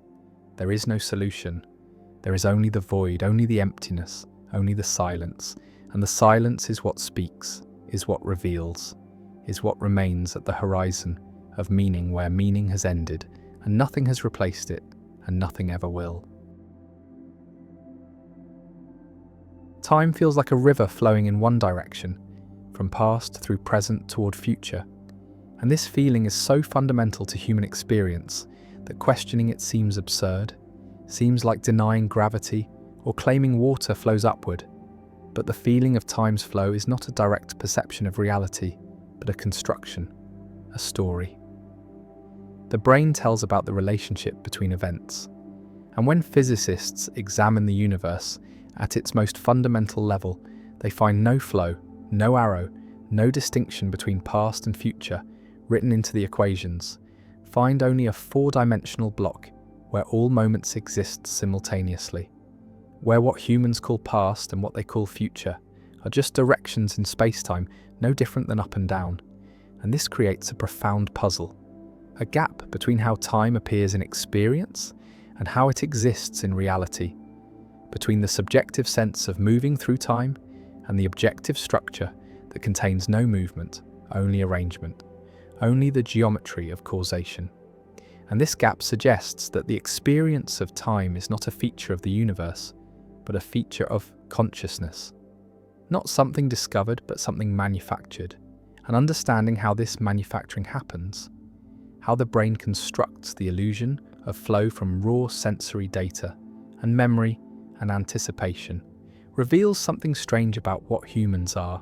there is no solution, there is only the void, only the emptiness, only the silence, and the silence is what speaks, is what reveals, is what remains at the horizon of meaning where meaning has ended, and nothing has replaced it, and nothing ever will. Time feels like a river flowing in one direction, from past through present toward future. And this feeling is so fundamental to human experience that questioning it seems absurd, seems like denying gravity or claiming water flows upward. But the feeling of time's flow is not a direct perception of reality, but a construction, a story. The brain tells about the relationship between events. And when physicists examine the universe at its most fundamental level, they find no flow, no arrow, no distinction between past and future written into the equations, find only a four-dimensional block where all moments exist simultaneously, where what humans call past and what they call future are just directions in space-time no different than up and down. And this creates a profound puzzle, a gap between how time appears in experience and how it exists in reality, between the subjective sense of moving through time and the objective structure that contains no movement, only arrangement, only the geometry of causation. And this gap suggests that the experience of time is not a feature of the universe, but a feature of consciousness. Not something discovered, but something manufactured. And understanding how this manufacturing happens, how the brain constructs the illusion of flow from raw sensory data and memory and anticipation, reveals something strange about what humans are,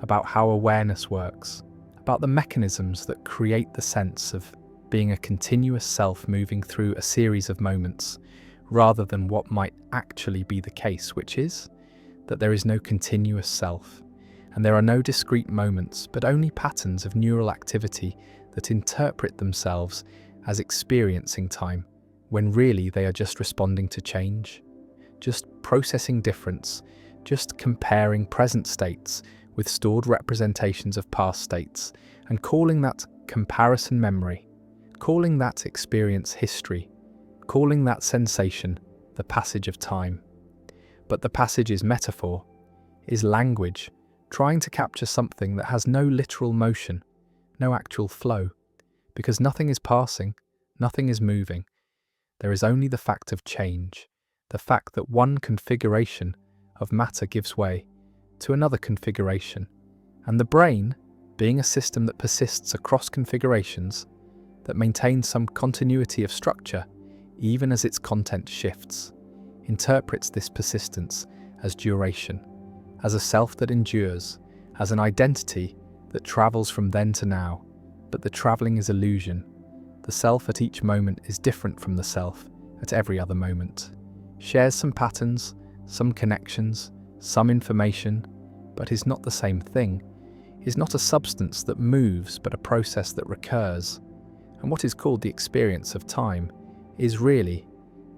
about how awareness works, about the mechanisms that create the sense of being a continuous self moving through a series of moments, rather than what might actually be the case, which is that there is no continuous self, and there are no discrete moments, but only patterns of neural activity that interpret themselves as experiencing time, when really they are just responding to change, just processing difference, just comparing present states with stored representations of past states, and calling that comparison memory, calling that experience history, calling that sensation the passage of time. But the passage is metaphor, is language, trying to capture something that has no literal motion, no actual flow, because nothing is passing, nothing is moving. There is only the fact of change, the fact that one configuration of matter gives way to another configuration, and the brain, being a system that persists across configurations, that maintains some continuity of structure, even as its content shifts, interprets this persistence as duration, as a self that endures, as an identity that travels from then to now. But the travelling is illusion. The self at each moment is different from the self at every other moment, shares some patterns, some connections, some information, but is not the same thing, is not a substance that moves, but a process that recurs. And what is called the experience of time is really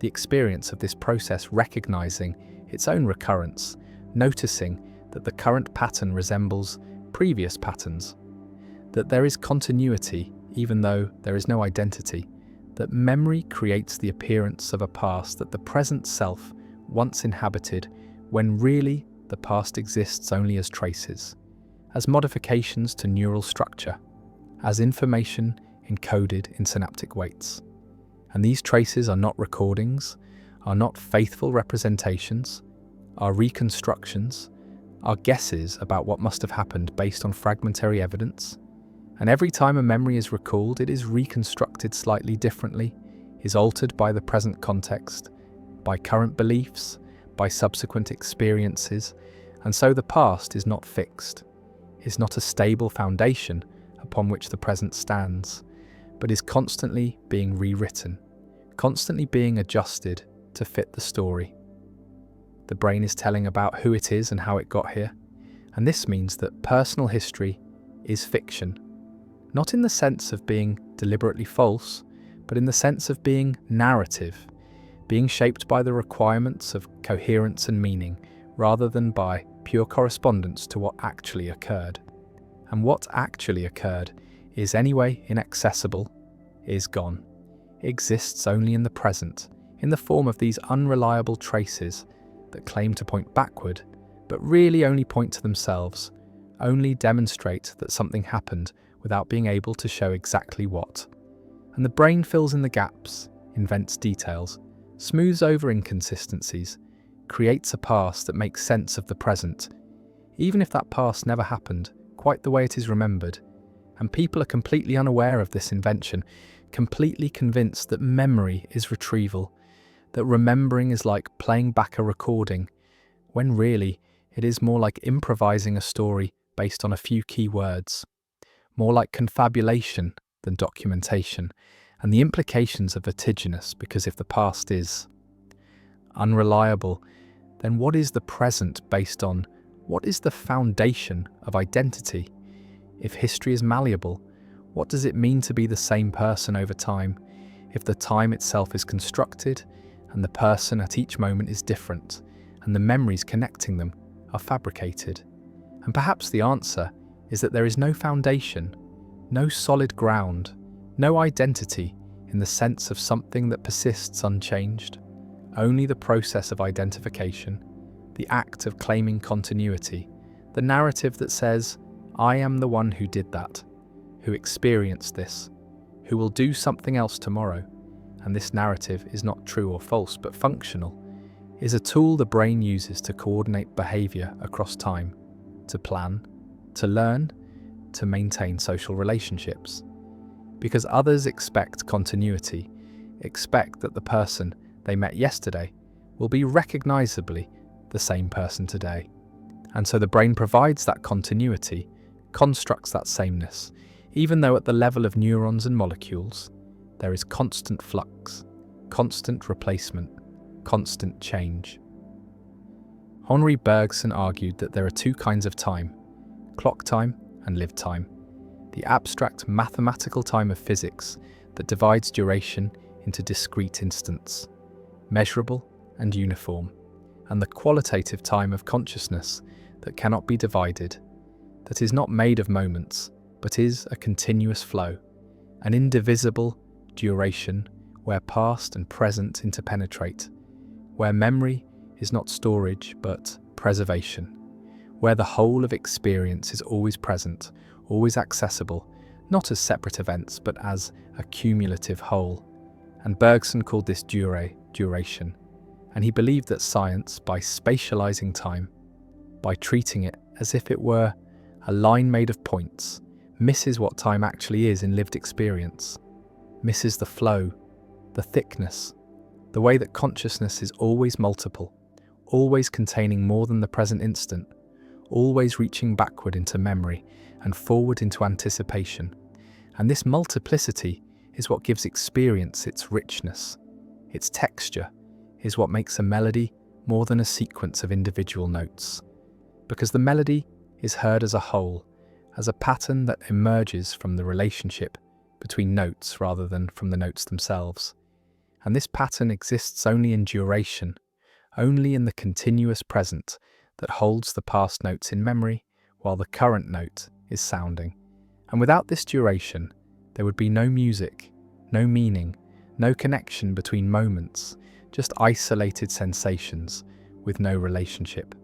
the experience of this process recognizing its own recurrence, noticing that the current pattern resembles previous patterns, that there is continuity even though there is no identity, that memory creates the appearance of a past that the present self once inhabited, when really the past exists only as traces, as modifications to neural structure, as information encoded in synaptic weights. And these traces are not recordings, are not faithful representations, are reconstructions, are guesses about what must have happened based on fragmentary evidence. And every time a memory is recalled, it is reconstructed slightly differently, is altered by the present context, by current beliefs, by subsequent experiences, and so the past is not fixed, is not a stable foundation upon which the present stands, but is constantly being rewritten, constantly being adjusted to fit the story. The brain is telling about who it is and how it got here, and this means that personal history is fiction, not in the sense of being deliberately false, but in the sense of being narrative, being shaped by the requirements of coherence and meaning, rather than by pure correspondence to what actually occurred. And what actually occurred is anyway inaccessible, is gone. It exists only in the present, in the form of these unreliable traces that claim to point backward, but really only point to themselves, only demonstrate that something happened without being able to show exactly what. And the brain fills in the gaps, invents details, smooths over inconsistencies, creates a past that makes sense of the present, even if that past never happened, quite the way it is remembered. And people are completely unaware of this invention, completely convinced that memory is retrieval, that remembering is like playing back a recording, when really it is more like improvising a story based on a few key words, more like confabulation than documentation, and the implications are vertiginous, because if the past is unreliable, then what is the present based on? What is the foundation of identity? If history is malleable, what does it mean to be the same person over time, if the time itself is constructed and the person at each moment is different, and the memories connecting them are fabricated? And perhaps the answer is that there is no foundation, no solid ground, no identity in the sense of something that persists unchanged, only the process of identification, the act of claiming continuity, the narrative that says, I am the one who did that, who experienced this, who will do something else tomorrow. And this narrative is not true or false, but functional, is a tool the brain uses to coordinate behavior across time, to plan, to learn, to maintain social relationships. Because others expect continuity, expect that the person they met yesterday will be recognizably the same person today. And so the brain provides that continuity, constructs that sameness, even though at the level of neurons and molecules, there is constant flux, constant replacement, constant change. Henri Bergson argued that there are two kinds of time, clock time and lived time. The abstract mathematical time of physics that divides duration into discrete instants, measurable and uniform, and the qualitative time of consciousness that cannot be divided, that is not made of moments, but is a continuous flow, an indivisible duration where past and present interpenetrate, where memory is not storage but preservation, where the whole of experience is always present, always accessible, not as separate events but as a cumulative whole. And Bergson called this duration, and he believed that science, by spatializing time, by treating it as if it were a line made of points, misses what time actually is in lived experience, misses the flow, the thickness, the way that consciousness is always multiple, always containing more than the present instant, always reaching backward into memory and forward into anticipation. And this multiplicity is what gives experience its richness, its texture, is what makes a melody more than a sequence of individual notes. Because the melody is heard as a whole, as a pattern that emerges from the relationship between notes rather than from the notes themselves. And this pattern exists only in duration, only in the continuous present that holds the past notes in memory while the current note is sounding. And without this duration, there would be no music, no meaning, no connection between moments, just isolated sensations with no relationship.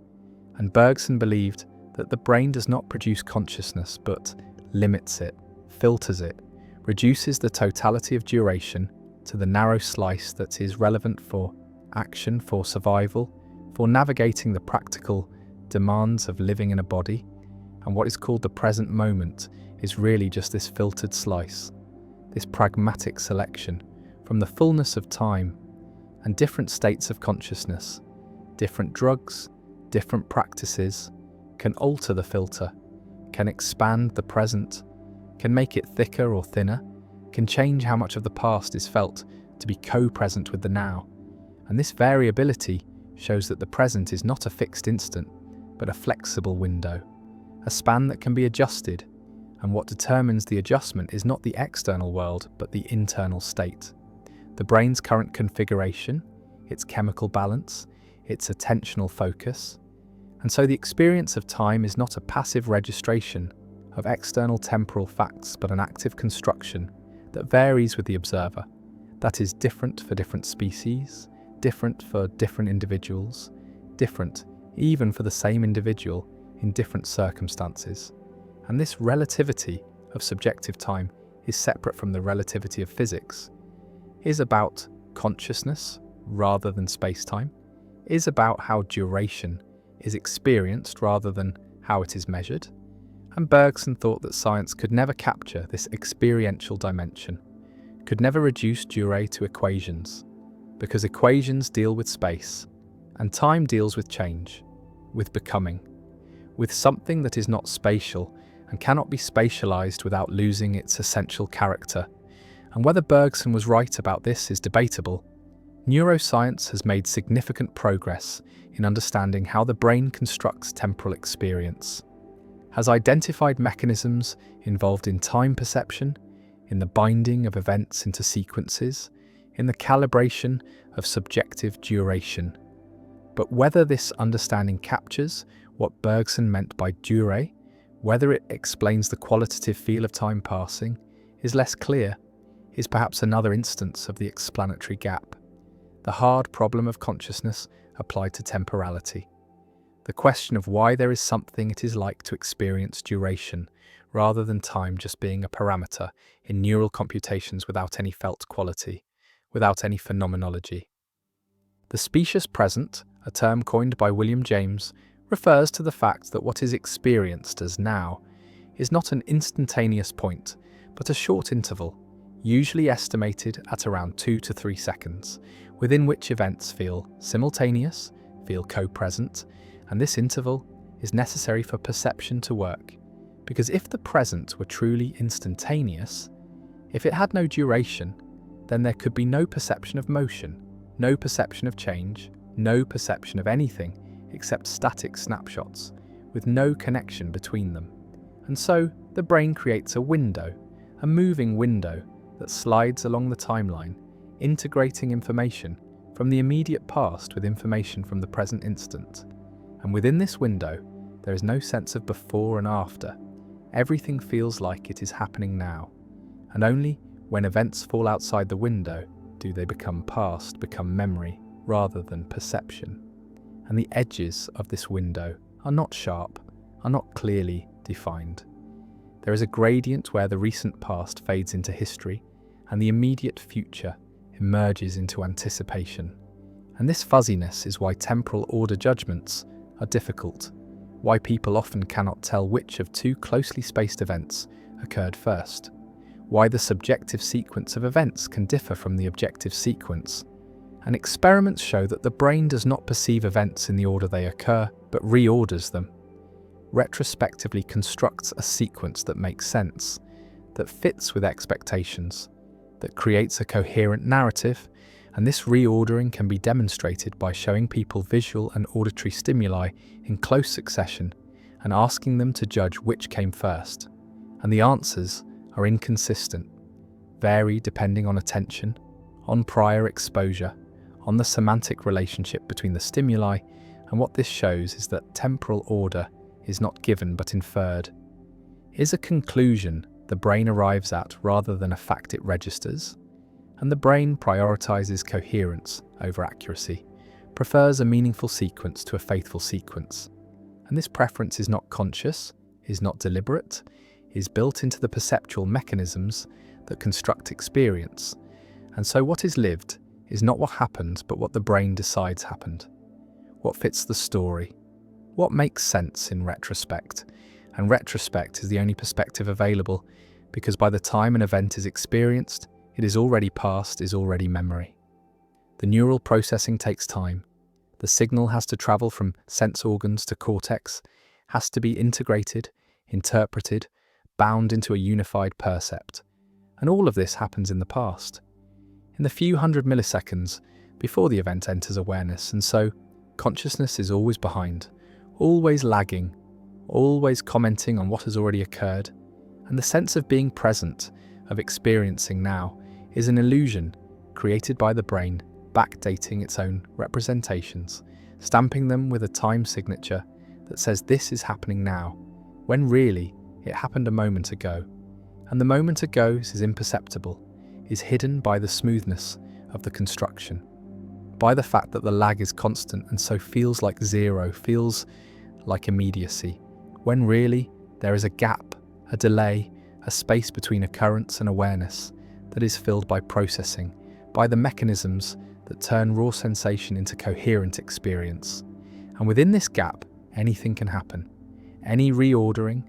And Bergson believed that the brain does not produce consciousness but limits it, filters it, reduces the totality of duration to the narrow slice that is relevant for action, for survival, for navigating the practical demands of living in a body. And what is called the present moment is really just this filtered slice, this pragmatic selection from the fullness of time and different states of consciousness. Different drugs, different practices can alter the filter, can expand the present, can make it thicker or thinner, can change how much of the past is felt to be co-present with the now. And this variability shows that the present is not a fixed instant, but a flexible window, a span that can be adjusted. And what determines the adjustment is not the external world, but the internal state. The brain's current configuration, its chemical balance, its attentional focus. And so the experience of time is not a passive registration of external temporal facts, but an active construction that varies with the observer, that is different for different species, different for different individuals, different even for the same individual in different circumstances. And this relativity of subjective time is separate from the relativity of physics, is about consciousness rather than space-time, is about how duration is experienced rather than how it is measured. And Bergson thought that science could never capture this experiential dimension, could never reduce Dürre to equations, because equations deal with space, and time deals with change, with becoming, with something that is not spatial and cannot be spatialized without losing its essential character. And whether Bergson was right about this is debatable. Neuroscience has made significant progress in understanding how the brain constructs temporal experience, has identified mechanisms involved in time perception, in the binding of events into sequences, in the calibration of subjective duration. But whether this understanding captures what Bergson meant by Dürre, whether it explains the qualitative feel of time passing, is less clear, is perhaps another instance of the explanatory gap, the hard problem of consciousness applied to temporality, the question of why there is something it is like to experience duration, rather than time just being a parameter in neural computations without any felt quality, without any phenomenology. The specious present, a term coined by William James, refers to the fact that what is experienced as now is not an instantaneous point, but a short interval, usually estimated at around 2 to 3 seconds, within which events feel simultaneous, feel co-present, and this interval is necessary for perception to work. Because if the present were truly instantaneous, if it had no duration, then there could be no perception of motion, no perception of change, no perception of anything except static snapshots, with no connection between them. And so, the brain creates a window, a moving window that slides along the timeline, integrating information from the immediate past with information from the present instant. And within this window, there is no sense of before and after. Everything feels like it is happening now. And only when events fall outside the window do they become past, become memory, rather than perception. And the edges of this window are not sharp, are not clearly defined. There is a gradient where the recent past fades into history and the immediate future emerges into anticipation. And this fuzziness is why temporal order judgments are difficult, why people often cannot tell which of two closely spaced events occurred first, why the subjective sequence of events can differ from the objective sequence. And experiments show that the brain does not perceive events in the order they occur, but reorders them, retrospectively constructs a sequence that makes sense, that fits with expectations, that creates a coherent narrative, and this reordering can be demonstrated by showing people visual and auditory stimuli in close succession and asking them to judge which came first. And the answers are inconsistent, vary depending on attention, on prior exposure, on the semantic relationship between the stimuli, and what this shows is that temporal order is not given but inferred, is a conclusion the brain arrives at rather than a fact it registers, and the brain prioritizes coherence over accuracy, prefers a meaningful sequence to a faithful sequence. And this preference is not conscious, is not deliberate, is built into the perceptual mechanisms that construct experience. And so what is lived is not what happened, but what the brain decides happened. What fits the story? What makes sense in retrospect? And retrospect is the only perspective available, because by the time an event is experienced, it is already past, is already memory. The neural processing takes time. The signal has to travel from sense organs to cortex, has to be integrated, interpreted, bound into a unified percept. And all of this happens in the past, in the few hundred milliseconds before the event enters awareness, and so consciousness is always behind, always lagging, always commenting on what has already occurred, and the sense of being present, of experiencing now, is an illusion created by the brain, backdating its own representations, stamping them with a time signature that says this is happening now, when really it happened a moment ago. And the moment ago is imperceptible, is hidden by the smoothness of the construction, by the fact that the lag is constant and so feels like zero, feels like immediacy, when really there is a gap, a delay, a space between occurrence and awareness that is filled by processing, by the mechanisms that turn raw sensation into coherent experience. And within this gap, anything can happen. Any reordering,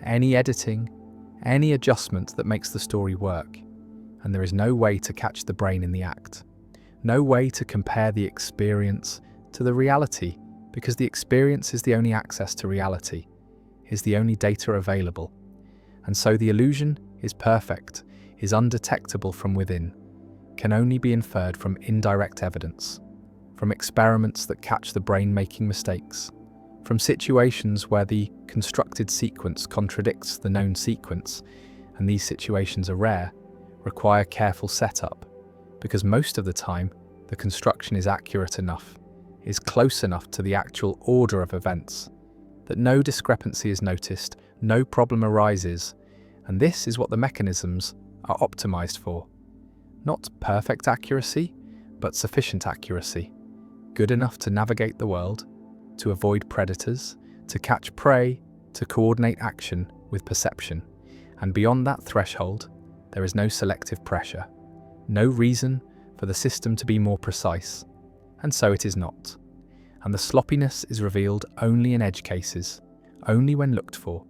any editing, any adjustment that makes the story work, and there is no way to catch the brain in the act. No way to compare the experience to the reality, because the experience is the only access to reality, is the only data available. And so the illusion is perfect, is undetectable from within, can only be inferred from indirect evidence, from experiments that catch the brain making mistakes, from situations where the constructed sequence contradicts the known sequence, and these situations are rare, require careful setup, because most of the time the construction is accurate enough, is close enough to the actual order of events, that no discrepancy is noticed, no problem arises, and this is what the mechanisms are optimized for. Not perfect accuracy, but sufficient accuracy, good enough to navigate the world, to avoid predators, to catch prey, to coordinate action with perception. And beyond that threshold, there is no selective pressure, no reason for the system to be more precise, and so it is not. And the sloppiness is revealed only in edge cases, only when looked for,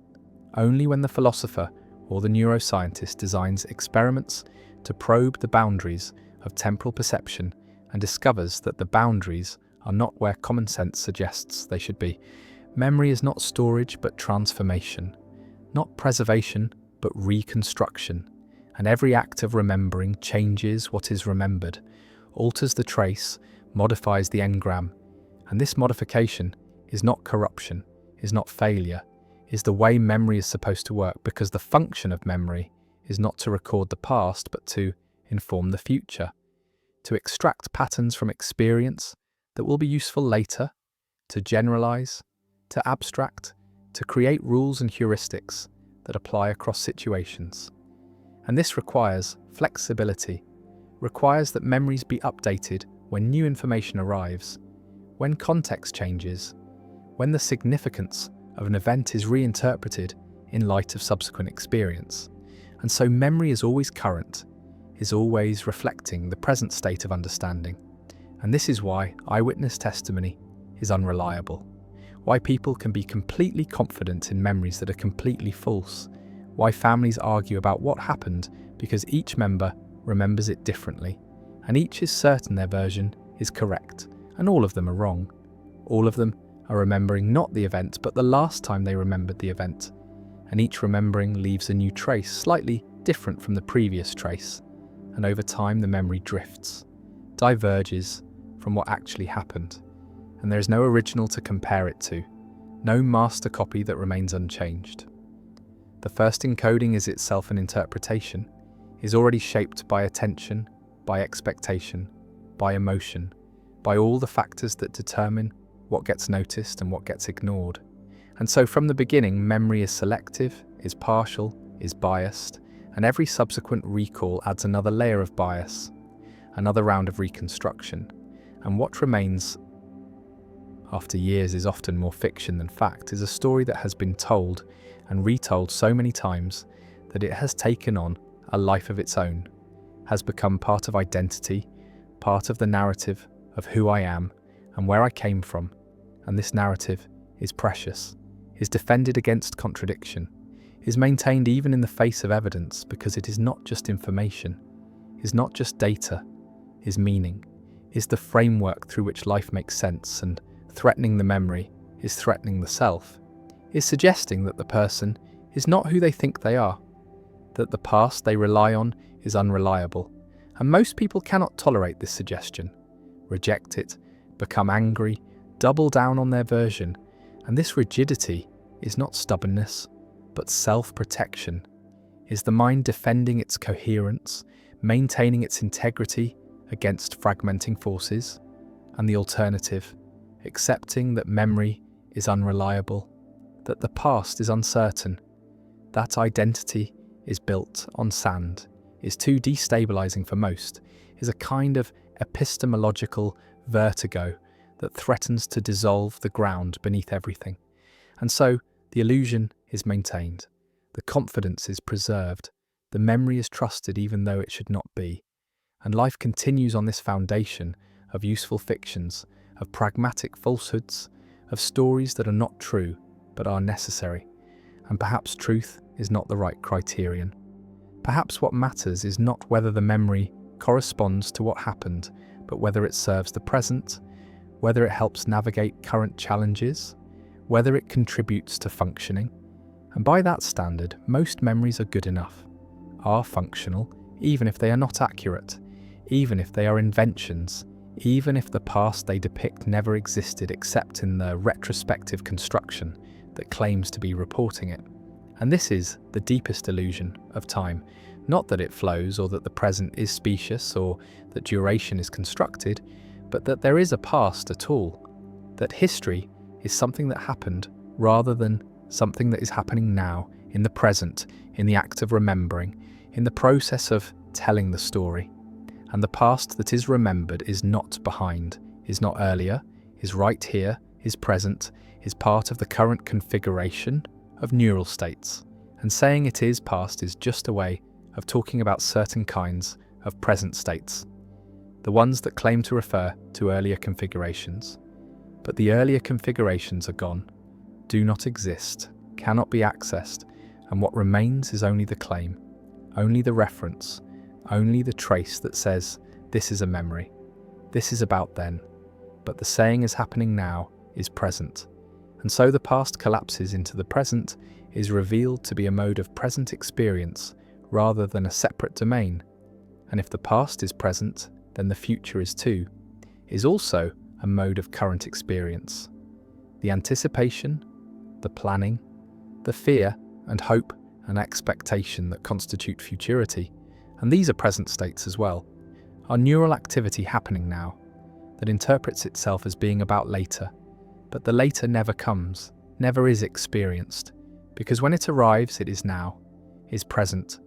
only when the philosopher or the neuroscientist designs experiments to probe the boundaries of temporal perception and discovers that the boundaries are not where common sense suggests they should be. Memory is not storage but transformation, not preservation but reconstruction, and every act of remembering changes what is remembered, alters the trace, modifies the engram, and this modification is not corruption, is not failure, is the way memory is supposed to work, because the function of memory is not to record the past but to inform the future, to extract patterns from experience that will be useful later, to generalize, to abstract, to create rules and heuristics that apply across situations. And this requires flexibility, requires that memories be updated when new information arrives, when context changes, when the significance of an event is reinterpreted in light of subsequent experience. And so memory is always current, is always reflecting the present state of understanding. And this is why eyewitness testimony is unreliable, why people can be completely confident in memories that are completely false, why families argue about what happened because each member remembers it differently, and each is certain their version is correct, and all of them are wrong. All of them are remembering not the event, but the last time they remembered the event, and each remembering leaves a new trace, slightly different from the previous trace, and over time the memory drifts, diverges from what actually happened, and there is no original to compare it to, no master copy that remains unchanged. The first encoding is itself an interpretation, is already shaped by attention, by expectation, by emotion, by all the factors that determine what gets noticed and what gets ignored. And so from the beginning, memory is selective, is partial, is biased, and every subsequent recall adds another layer of bias, another round of reconstruction. And what remains after years is often more fiction than fact, is a story that has been told and retold so many times that it has taken on a life of its own, has become part of identity, part of the narrative of who I am and where I came from. And this narrative is precious, is defended against contradiction, is maintained even in the face of evidence, because it is not just information, is not just data, is meaning, is the framework through which life makes sense, and threatening the memory is threatening the self, is suggesting that the person is not who they think they are, that the past they rely on is unreliable, and most people cannot tolerate this suggestion, reject it, become angry, double down on their version, and this rigidity is not stubbornness, but self-protection, is the mind defending its coherence, maintaining its integrity against fragmenting forces, and the alternative, accepting that memory is unreliable, that the past is uncertain, that identity is built on sand, is too destabilizing for most, is a kind of epistemological vertigo that threatens to dissolve the ground beneath everything. And so the illusion is maintained, the confidence is preserved, the memory is trusted even though it should not be, and life continues on this foundation of useful fictions, of pragmatic falsehoods, of stories that are not true but are necessary. and perhaps truth is not the right criterion. Perhaps what matters is not whether the memory corresponds to what happened, but whether it serves the present, whether it helps navigate current challenges, whether it contributes to functioning. And by that standard, most memories are good enough, are functional, even if they are not accurate, even if they are inventions, even if the past they depict never existed except in the retrospective construction that claims to be reporting it. And this is the deepest illusion of time, not that it flows or that the present is specious or that duration is constructed, but that there is a past at all, that history is something that happened rather than something that is happening now, in the present, in the act of remembering, in the process of telling the story. And the past that is remembered is not behind, is not earlier, is right here, is present, is part of the current configuration of neural states. And saying it is past is just a way of talking about certain kinds of present states, the ones that claim to refer to earlier configurations. But the earlier configurations are gone, do not exist, cannot be accessed, and what remains is only the claim, only the reference, only the trace that says, this is a memory, this is about then, but the saying is happening now, is present. And so the past collapses into the present, is revealed to be a mode of present experience rather than a separate domain. And if the past is present, then the future is too, is also a mode of current experience. The anticipation, the planning, the fear and hope and expectation that constitute futurity, and these are present states as well, are neural activity happening now that interprets itself as being about later, but the later never comes, never is experienced, because when it arrives it is now, is present,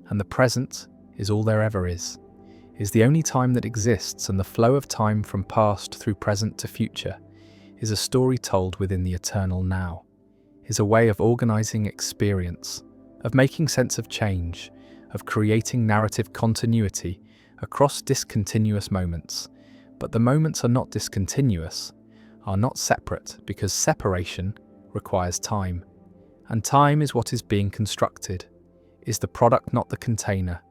and the present is all there ever is the only time that exists, and the flow of time from past through present to future is a story told within the eternal now, is a way of organizing experience, of making sense of change, of creating narrative continuity across discontinuous moments. But the moments are not discontinuous, are not separate, because separation requires time. And time is what is being constructed, is the product, not the container,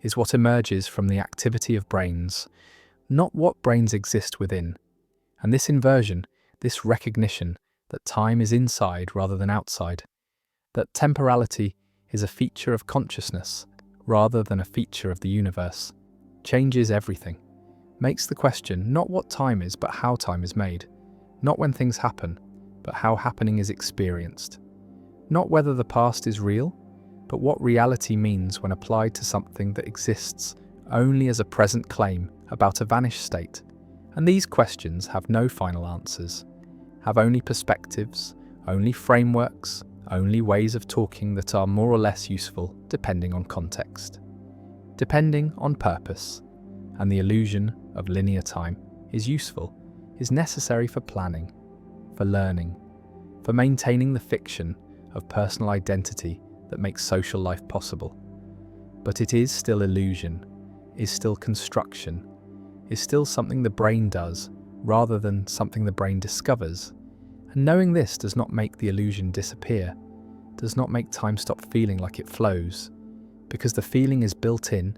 is what emerges from the activity of brains, not what brains exist within. And this inversion, this recognition that time is inside rather than outside, that temporality is a feature of consciousness rather than a feature of the universe, changes everything, makes the question not what time is but how time is made, not when things happen, but how happening is experienced, not whether the past is real, but what reality means when applied to something that exists only as a present claim about a vanished state. And these questions have no final answers, have only perspectives, only frameworks, only ways of talking that are more or less useful depending on context, depending on purpose. And the illusion of linear time is useful, is necessary for planning, for learning, for maintaining the fiction of personal identity that makes social life possible. But it is still illusion, is still construction, is still something the brain does rather than something the brain discovers. And knowing this does not make the illusion disappear, does not make time stop feeling like it flows, because the feeling is built in,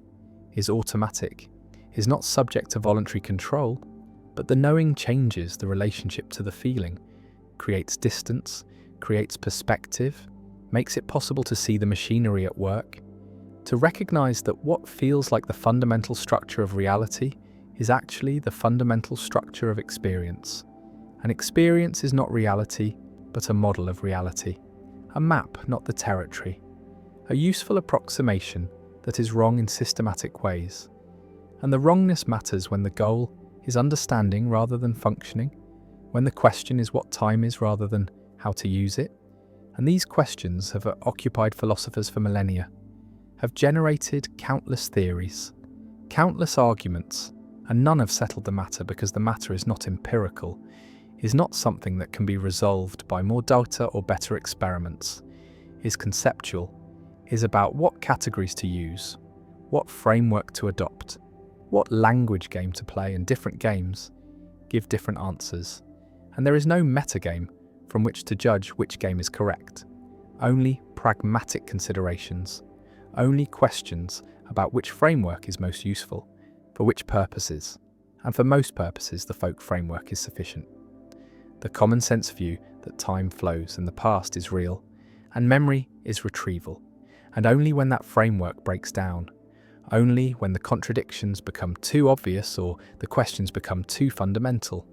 is automatic, is not subject to voluntary control, but the knowing changes the relationship to the feeling, creates distance, creates perspective, makes it possible to see the machinery at work, to recognize that what feels like the fundamental structure of reality is actually the fundamental structure of experience. And experience is not reality, but a model of reality, a map, not the territory, a useful approximation that is wrong in systematic ways. And the wrongness matters when the goal is understanding rather than functioning, when the question is what time is rather than how to use it. And these questions have occupied philosophers for millennia, have generated countless theories, countless arguments, and none have settled the matter because the matter is not empirical, is not something that can be resolved by more data or better experiments, is conceptual, is about what categories to use, what framework to adopt, what language game to play, and different games give different answers. And there is no metagame from which to judge which game is correct. only pragmatic considerations, only questions about which framework is most useful, for which purposes, and for most purposes the folk framework is sufficient. The common sense view that time flows and the past is real, and memory is retrieval, and only when that framework breaks down, only when the contradictions become too obvious or the questions become too fundamental,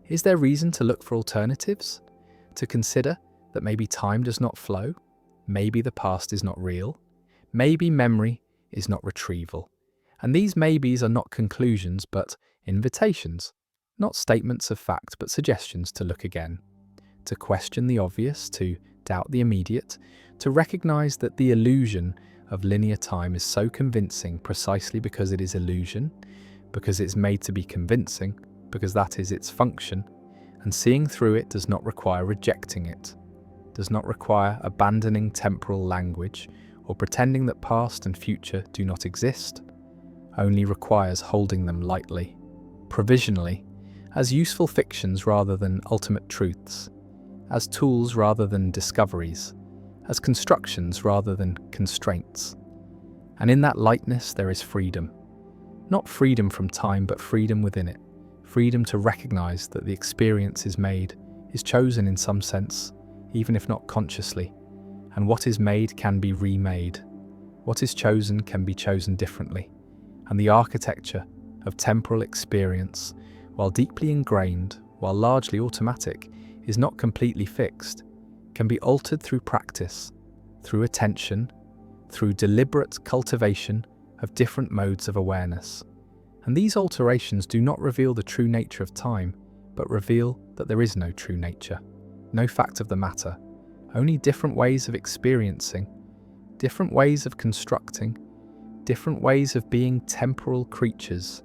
is there reason to look for alternatives? To consider that maybe time does not flow, maybe the past is not real, maybe memory is not retrieval. And these maybes are not conclusions but invitations, not statements of fact but suggestions to look again, to question the obvious, to doubt the immediate, to recognize that the illusion of linear time is so convincing precisely because it is illusion, because it's made to be convincing, because that is its function, and seeing through it does not require rejecting it, does not require abandoning temporal language or pretending that past and future do not exist, only requires holding them lightly, provisionally, as useful fictions rather than ultimate truths, as tools rather than discoveries, as constructions rather than constraints. And in that lightness there is freedom. Not freedom from time, but freedom within it. Freedom to recognize that the experience is made, is chosen in some sense, even if not consciously, and what is made can be remade. What is chosen can be chosen differently, and the architecture of temporal experience, while deeply ingrained, while largely automatic, is not completely fixed, can be altered through practice, through attention, through deliberate cultivation of different modes of awareness. And these alterations do not reveal the true nature of time, but reveal that there is no true nature, no fact of the matter, only different ways of experiencing, different ways of constructing, different ways of being temporal creatures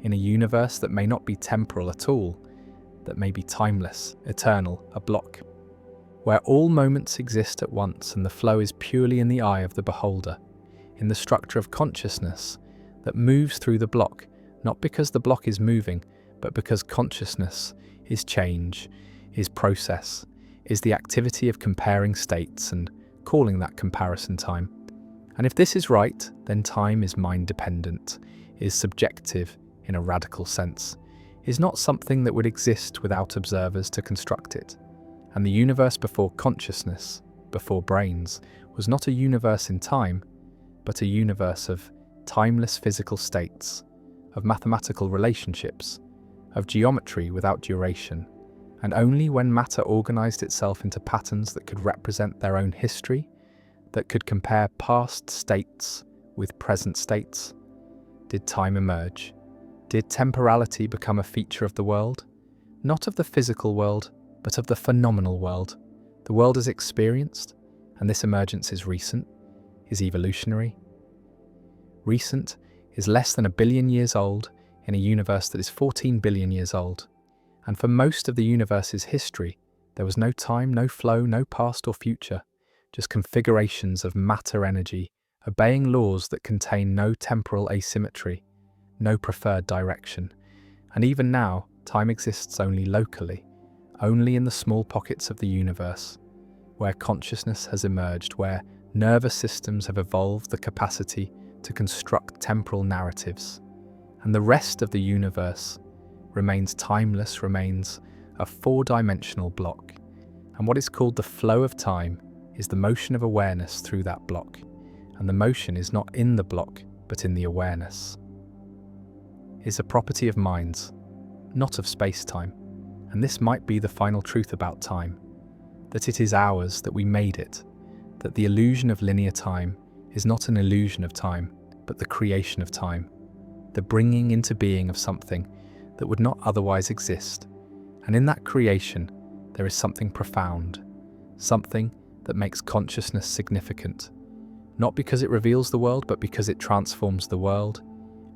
in a universe that may not be temporal at all, that may be timeless, eternal, a block, where all moments exist at once and the flow is purely in the eye of the beholder, in the structure of consciousness that moves through the block, not because the block is moving, but because consciousness is change, is process, is the activity of comparing states and calling that comparison time. And if this is right, then time is mind-dependent, is subjective in a radical sense, is not something that would exist without observers to construct it. And the universe before consciousness, before brains, was not a universe in time, but a universe of timeless physical states, of mathematical relationships, of geometry without duration. And only when matter organized itself into patterns that could represent their own history, that could compare past states with present states, did time emerge. Did temporality become a feature of the world? Not of the physical world, but of the phenomenal world. The world is experienced, and this emergence is recent, is evolutionary. Recent is less than 1 billion years old in a universe that is 14 billion years old. And for most of the universe's history, there was no time, no flow, no past or future, just configurations of matter energy, obeying laws that contain no temporal asymmetry, no preferred direction. And even now, time exists only locally, only in the small pockets of the universe, where consciousness has emerged, where nervous systems have evolved the capacity to construct temporal narratives. And the rest of the universe remains timeless, remains a four-dimensional block. And what is called the flow of time is the motion of awareness through that block. And the motion is not in the block, but in the awareness. Is a property of minds, not of space-time. And this might be the final truth about time, that it is ours, that we made it, that the illusion of linear time is not an illusion of time, but the creation of time, the bringing into being of something that would not otherwise exist. And in that creation, there is something profound, something that makes consciousness significant, not because it reveals the world, but because it transforms the world,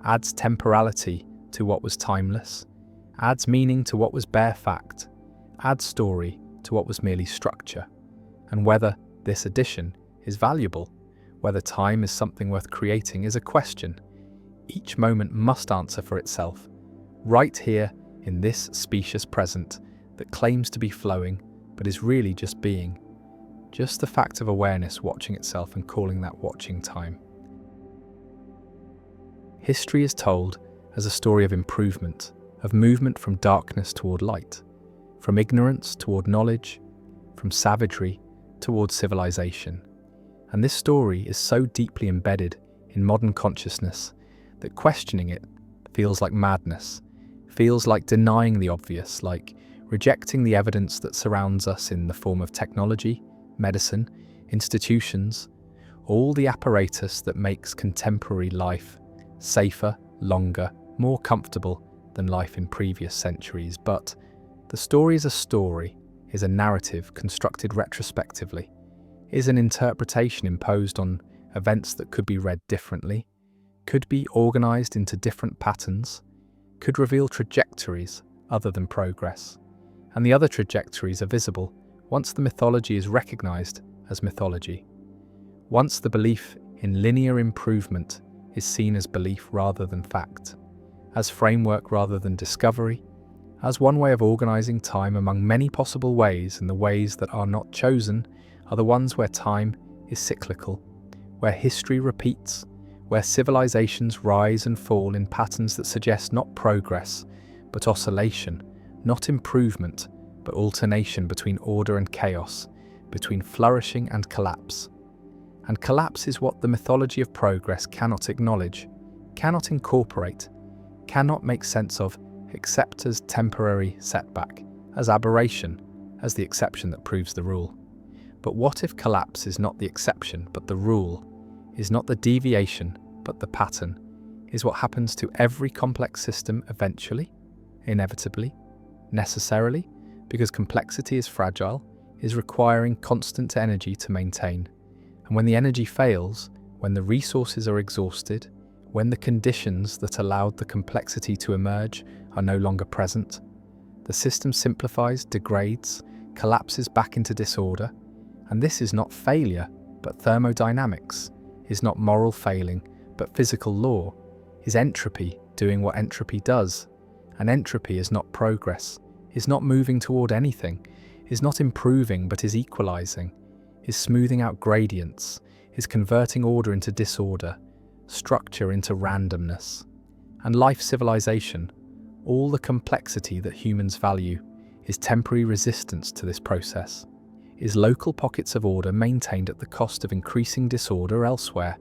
adds temporality to what was timeless, adds meaning to what was bare fact, adds story to what was merely structure. And whether this addition is valuable, whether time is something worth creating, is a question each moment must answer for itself, right here in this specious present that claims to be flowing but is really just being. just the fact of awareness watching itself and calling that watching time. History is told as a story of improvement, of movement from darkness toward light, from ignorance toward knowledge, from savagery toward civilization. And this story is so deeply embedded in modern consciousness that questioning it feels like madness, feels like denying the obvious, like rejecting the evidence that surrounds us in the form of technology, medicine, institutions, all the apparatus that makes contemporary life safer, longer, more comfortable than life in previous centuries. But the story is a story, is a narrative constructed retrospectively, is an interpretation imposed on events that could be read differently, could be organized into different patterns, could reveal trajectories other than progress. And the other trajectories are visible once the mythology is recognized as mythology. Once the belief in linear improvement is seen as belief rather than fact, as framework rather than discovery, as one way of organizing time among many possible ways, and the ways that are not chosen are the ones where time is cyclical, where history repeats, where civilizations rise and fall in patterns that suggest not progress, but oscillation, not improvement, but alternation between order and chaos, between flourishing and collapse. And collapse is what the mythology of progress cannot acknowledge, cannot incorporate, cannot make sense of, except as temporary setback, as aberration, as the exception that proves the rule. But what if collapse is not the exception but the rule, is not the deviation but the pattern, is what happens to every complex system eventually, inevitably, necessarily, because complexity is fragile, is requiring constant energy to maintain. And when the energy fails, when the resources are exhausted, when the conditions that allowed the complexity to emerge are no longer present, the system simplifies, degrades, collapses back into disorder. And this is not failure, but thermodynamics, is not moral failing, but physical law, is entropy doing what entropy does. And entropy is not progress, is not moving toward anything, is not improving but is equalizing, is smoothing out gradients, is converting order into disorder, structure into randomness. And life civilization, all the complexity that humans value, is temporary resistance to this process, is local pockets of order maintained at the cost of increasing disorder elsewhere.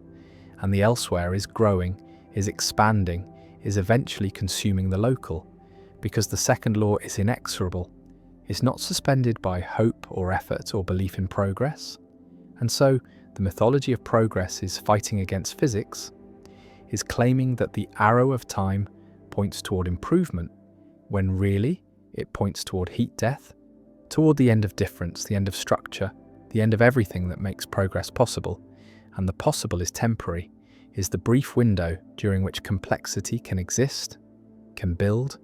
And the elsewhere is growing, is expanding, is eventually consuming the local, because the second law is inexorable, is not suspended by hope or effort or belief in progress. And so, the mythology of progress is fighting against physics, is claiming that the arrow of time points toward improvement, when really it points toward heat death, toward the end of difference, the end of structure, the end of everything that makes progress possible. And the possible is temporary, is the brief window during which complexity can exist, can build,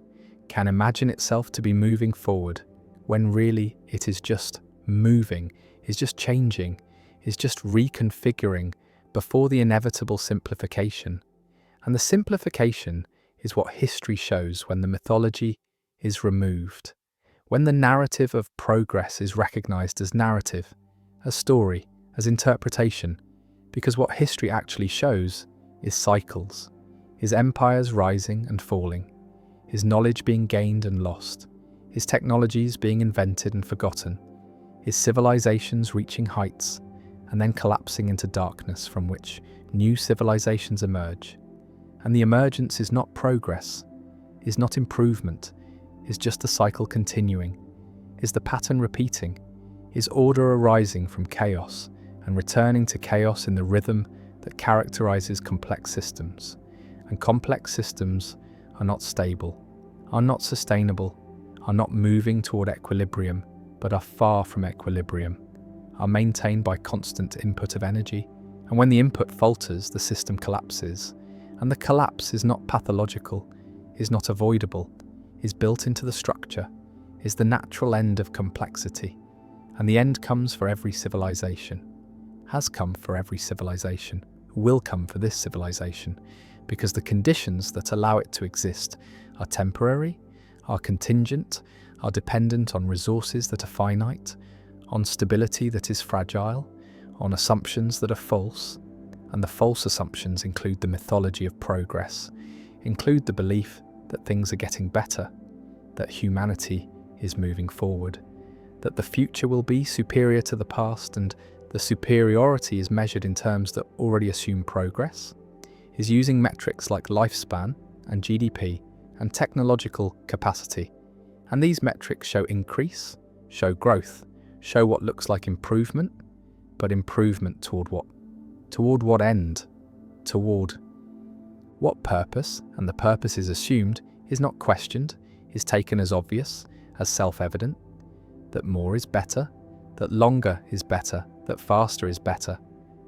can imagine itself to be moving forward, when really it is just moving, is just changing, is just reconfiguring before the inevitable simplification. And the simplification is what history shows when the mythology is removed, when the narrative of progress is recognized as narrative, as story, as interpretation, because what history actually shows is cycles, is empires rising and falling, is knowledge being gained and lost, is technologies being invented and forgotten, is civilizations reaching heights and then collapsing into darkness from which new civilizations emerge. And the emergence is not progress, is not improvement, is just the cycle continuing, is the pattern repeating, is order arising from chaos and returning to chaos in the rhythm that characterizes complex systems. And complex systems are not stable, are not sustainable, are not moving toward equilibrium, but are far from equilibrium, are maintained by constant input of energy. And when the input falters, the system collapses. And the collapse is not pathological, is not avoidable, is built into the structure, is the natural end of complexity. And the end comes for every civilization, has come for every civilization, will come for this civilization, because the conditions that allow it to exist are temporary, are contingent, are dependent on resources that are finite, on stability that is fragile, on assumptions that are false, and the false assumptions include the mythology of progress, include the belief that things are getting better, that humanity is moving forward, that the future will be superior to the past, and the superiority is measured in terms that already assume progress, is using metrics like lifespan and GDP and technological capacity. And these metrics show increase, show growth, show what looks like improvement, but improvement toward what? Toward what end? Toward what purpose? And the purpose is assumed, is not questioned, is taken as obvious, as self-evident, that more is better, that longer is better, that faster is better.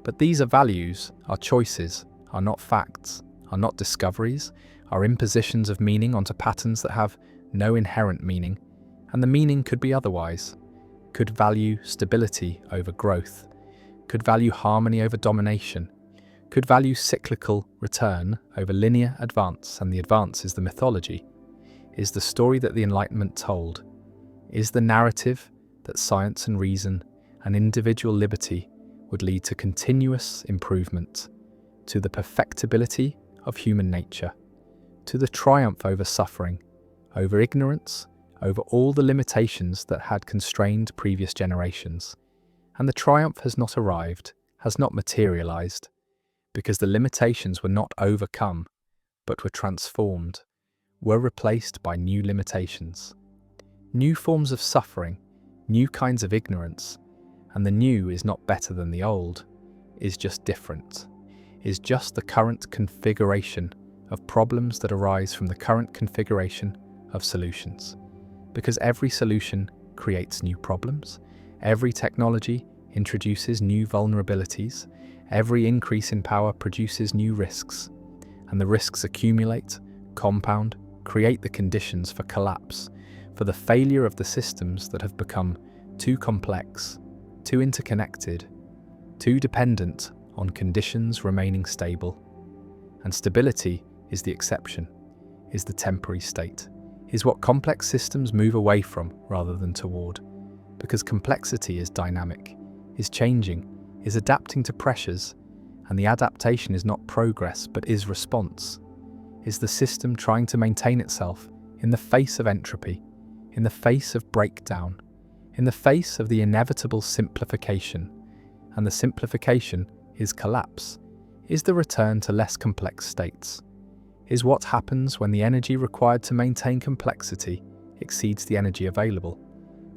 But these are values, are choices, are not facts, are not discoveries, are impositions of meaning onto patterns that have no inherent meaning, and the meaning could be otherwise, could value stability over growth, could value harmony over domination, could value cyclical return over linear advance, and the advance is the mythology, is the story that the Enlightenment told, is the narrative that science and reason and individual liberty would lead to continuous improvement, to the perfectibility of human nature, to the triumph over suffering, over ignorance, over all the limitations that had constrained previous generations. And the triumph has not arrived, has not materialized, because the limitations were not overcome, but were transformed, were replaced by new limitations. New forms of suffering, new kinds of ignorance, and the new is not better than the old, is just different, is just the current configuration of problems that arise from the current configuration of solutions. Because every solution creates new problems, every technology introduces new vulnerabilities, every increase in power produces new risks, and the risks accumulate, compound, create the conditions for collapse, for the failure of the systems that have become too complex, too interconnected, too dependent on conditions remaining stable. And stability is the exception, is the temporary state, is what complex systems move away from rather than toward, because complexity is dynamic, is changing, is adapting to pressures, and the adaptation is not progress but is response, is the system trying to maintain itself in the face of entropy, in the face of breakdown, in the face of the inevitable simplification, and the simplification is collapse, is the return to less complex states, is what happens when the energy required to maintain complexity exceeds the energy available,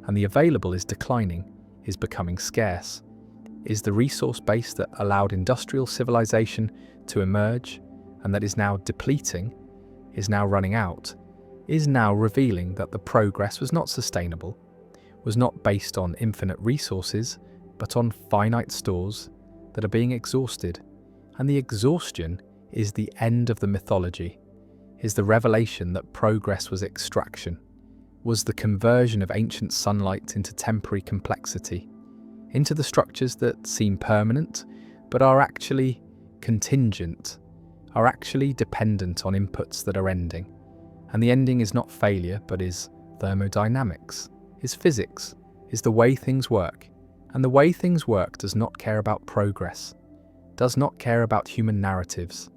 and the available is declining, is becoming scarce, is the resource base that allowed industrial civilization to emerge and that is now depleting, is now running out, is now revealing that the progress was not sustainable, was not based on infinite resources, but on finite stores that are being exhausted. And the exhaustion is the end of the mythology, is the revelation that progress was extraction, was the conversion of ancient sunlight into temporary complexity, into the structures that seem permanent, but are actually contingent, are actually dependent on inputs that are ending. And the ending is not failure, but is thermodynamics, is physics, is the way things work. And the way things work does not care about progress, does not care about human narratives,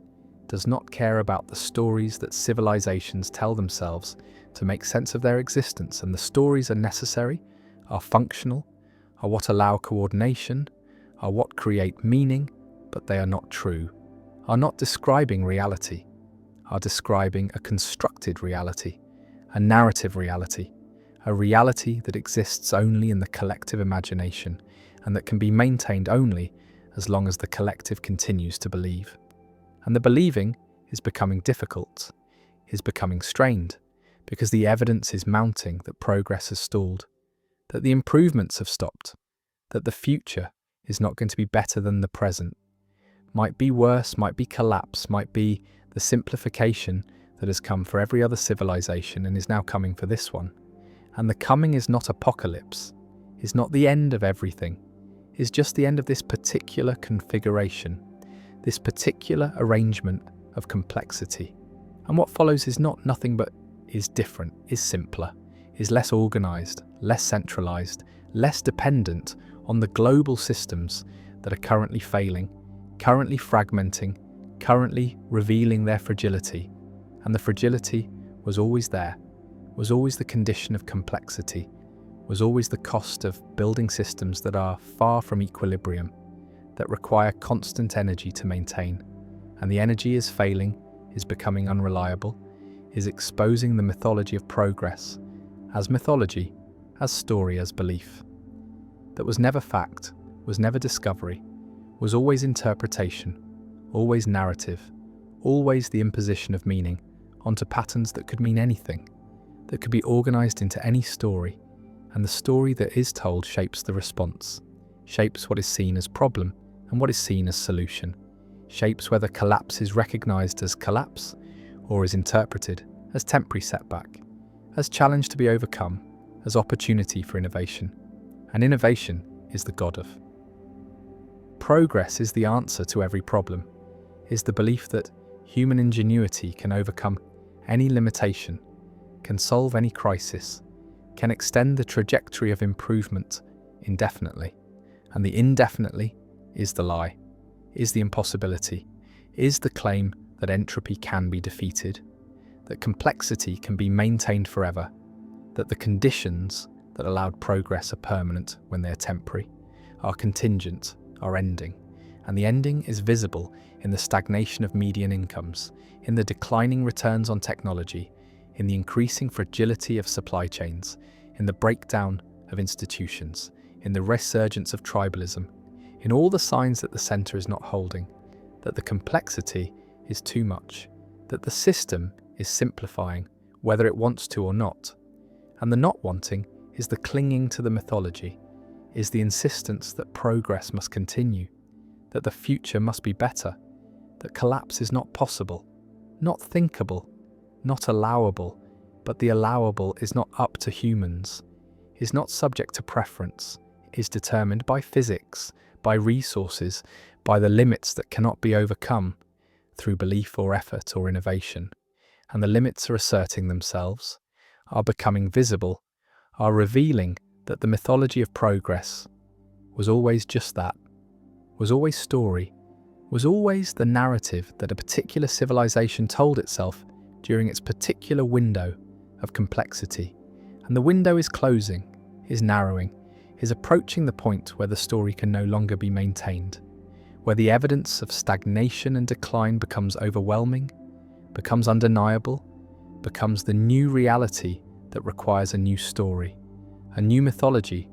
does not care about the stories that civilizations tell themselves to make sense of their existence. And the stories are necessary, are functional, are what allow coordination, are what create meaning, but they are not true, are not describing reality, are describing a constructed reality, a narrative reality, a reality that exists only in the collective imagination and that can be maintained only as long as the collective continues to believe. And the believing is becoming difficult, is becoming strained, because the evidence is mounting that progress has stalled, that the improvements have stopped, that the future is not going to be better than the present, might be worse, might be collapse, might be the simplification that has come for every other civilization and is now coming for this one. And the coming is not apocalypse, is not the end of everything, is just the end of this particular configuration, this particular arrangement of complexity. And what follows is not nothing but is different, is simpler, is less organized, less centralized, less dependent on the global systems that are currently failing, currently fragmenting, currently revealing their fragility. And the fragility was always there, was always the condition of complexity, was always the cost of building systems that are far from equilibrium, that require constant energy to maintain. And the energy is failing, is becoming unreliable, is exposing the mythology of progress as mythology, as story, as belief. That was never fact, was never discovery, was always interpretation, always narrative, always the imposition of meaning onto patterns that could mean anything, that could be organized into any story, and the story that is told shapes the response, shapes what is seen as problem and what is seen as solution, shapes whether collapse is recognized as collapse or is interpreted as temporary setback, as challenge to be overcome, as opportunity for innovation. And innovation is the god of. Progress is the answer to every problem, is the belief that human ingenuity can overcome any limitation, can solve any crisis, can extend the trajectory of improvement indefinitely. And the indefinitely is the lie, is the impossibility, is the claim that entropy can be defeated, that complexity can be maintained forever, that the conditions that allowed progress are permanent when they are temporary, are contingent, are ending. And the ending is visible in the stagnation of median incomes, in the declining returns on technology, in the increasing fragility of supply chains, in the breakdown of institutions, in the resurgence of tribalism, in all the signs that the center is not holding, that the complexity is too much, that the system is simplifying, whether it wants to or not. And the not wanting is the clinging to the mythology, is the insistence that progress must continue, that the future must be better, that collapse is not possible, not thinkable, not allowable, but the allowable is not up to humans, is not subject to preference, is determined by physics, by resources, by the limits that cannot be overcome through belief or effort or innovation. And the limits are asserting themselves, are becoming visible, are revealing that the mythology of progress was always just that, was always story, was always the narrative that a particular civilization told itself during its particular window of complexity. And the window is closing, is narrowing, is approaching the point where the story can no longer be maintained, where the evidence of stagnation and decline becomes overwhelming, becomes undeniable, becomes the new reality that requires a new story, a new mythology,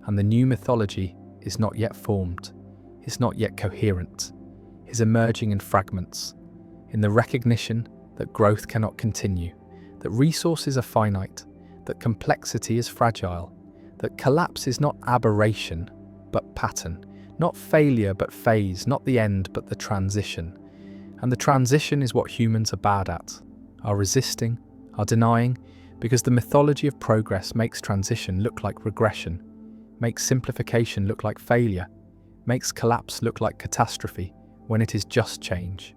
and the new mythology is not yet formed, is not yet coherent, is emerging in fragments, in the recognition that growth cannot continue, that resources are finite, that complexity is fragile, that collapse is not aberration, but pattern, not failure but phase, not the end but the transition. And the transition is what humans are bad at, are resisting, are denying, because the mythology of progress makes transition look like regression, makes simplification look like failure, makes collapse look like catastrophe, when it is just change,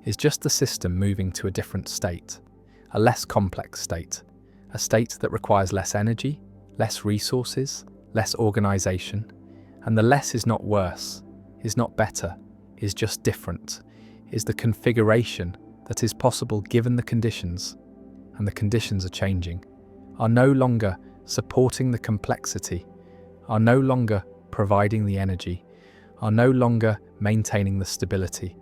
is just the system moving to a different state, a less complex state, a state that requires less energy, less resources, less organization. And the less is not worse, is not better, is just different, is the configuration that is possible given the conditions, and the conditions are changing, are no longer supporting the complexity, are no longer providing the energy, are no longer maintaining the stability.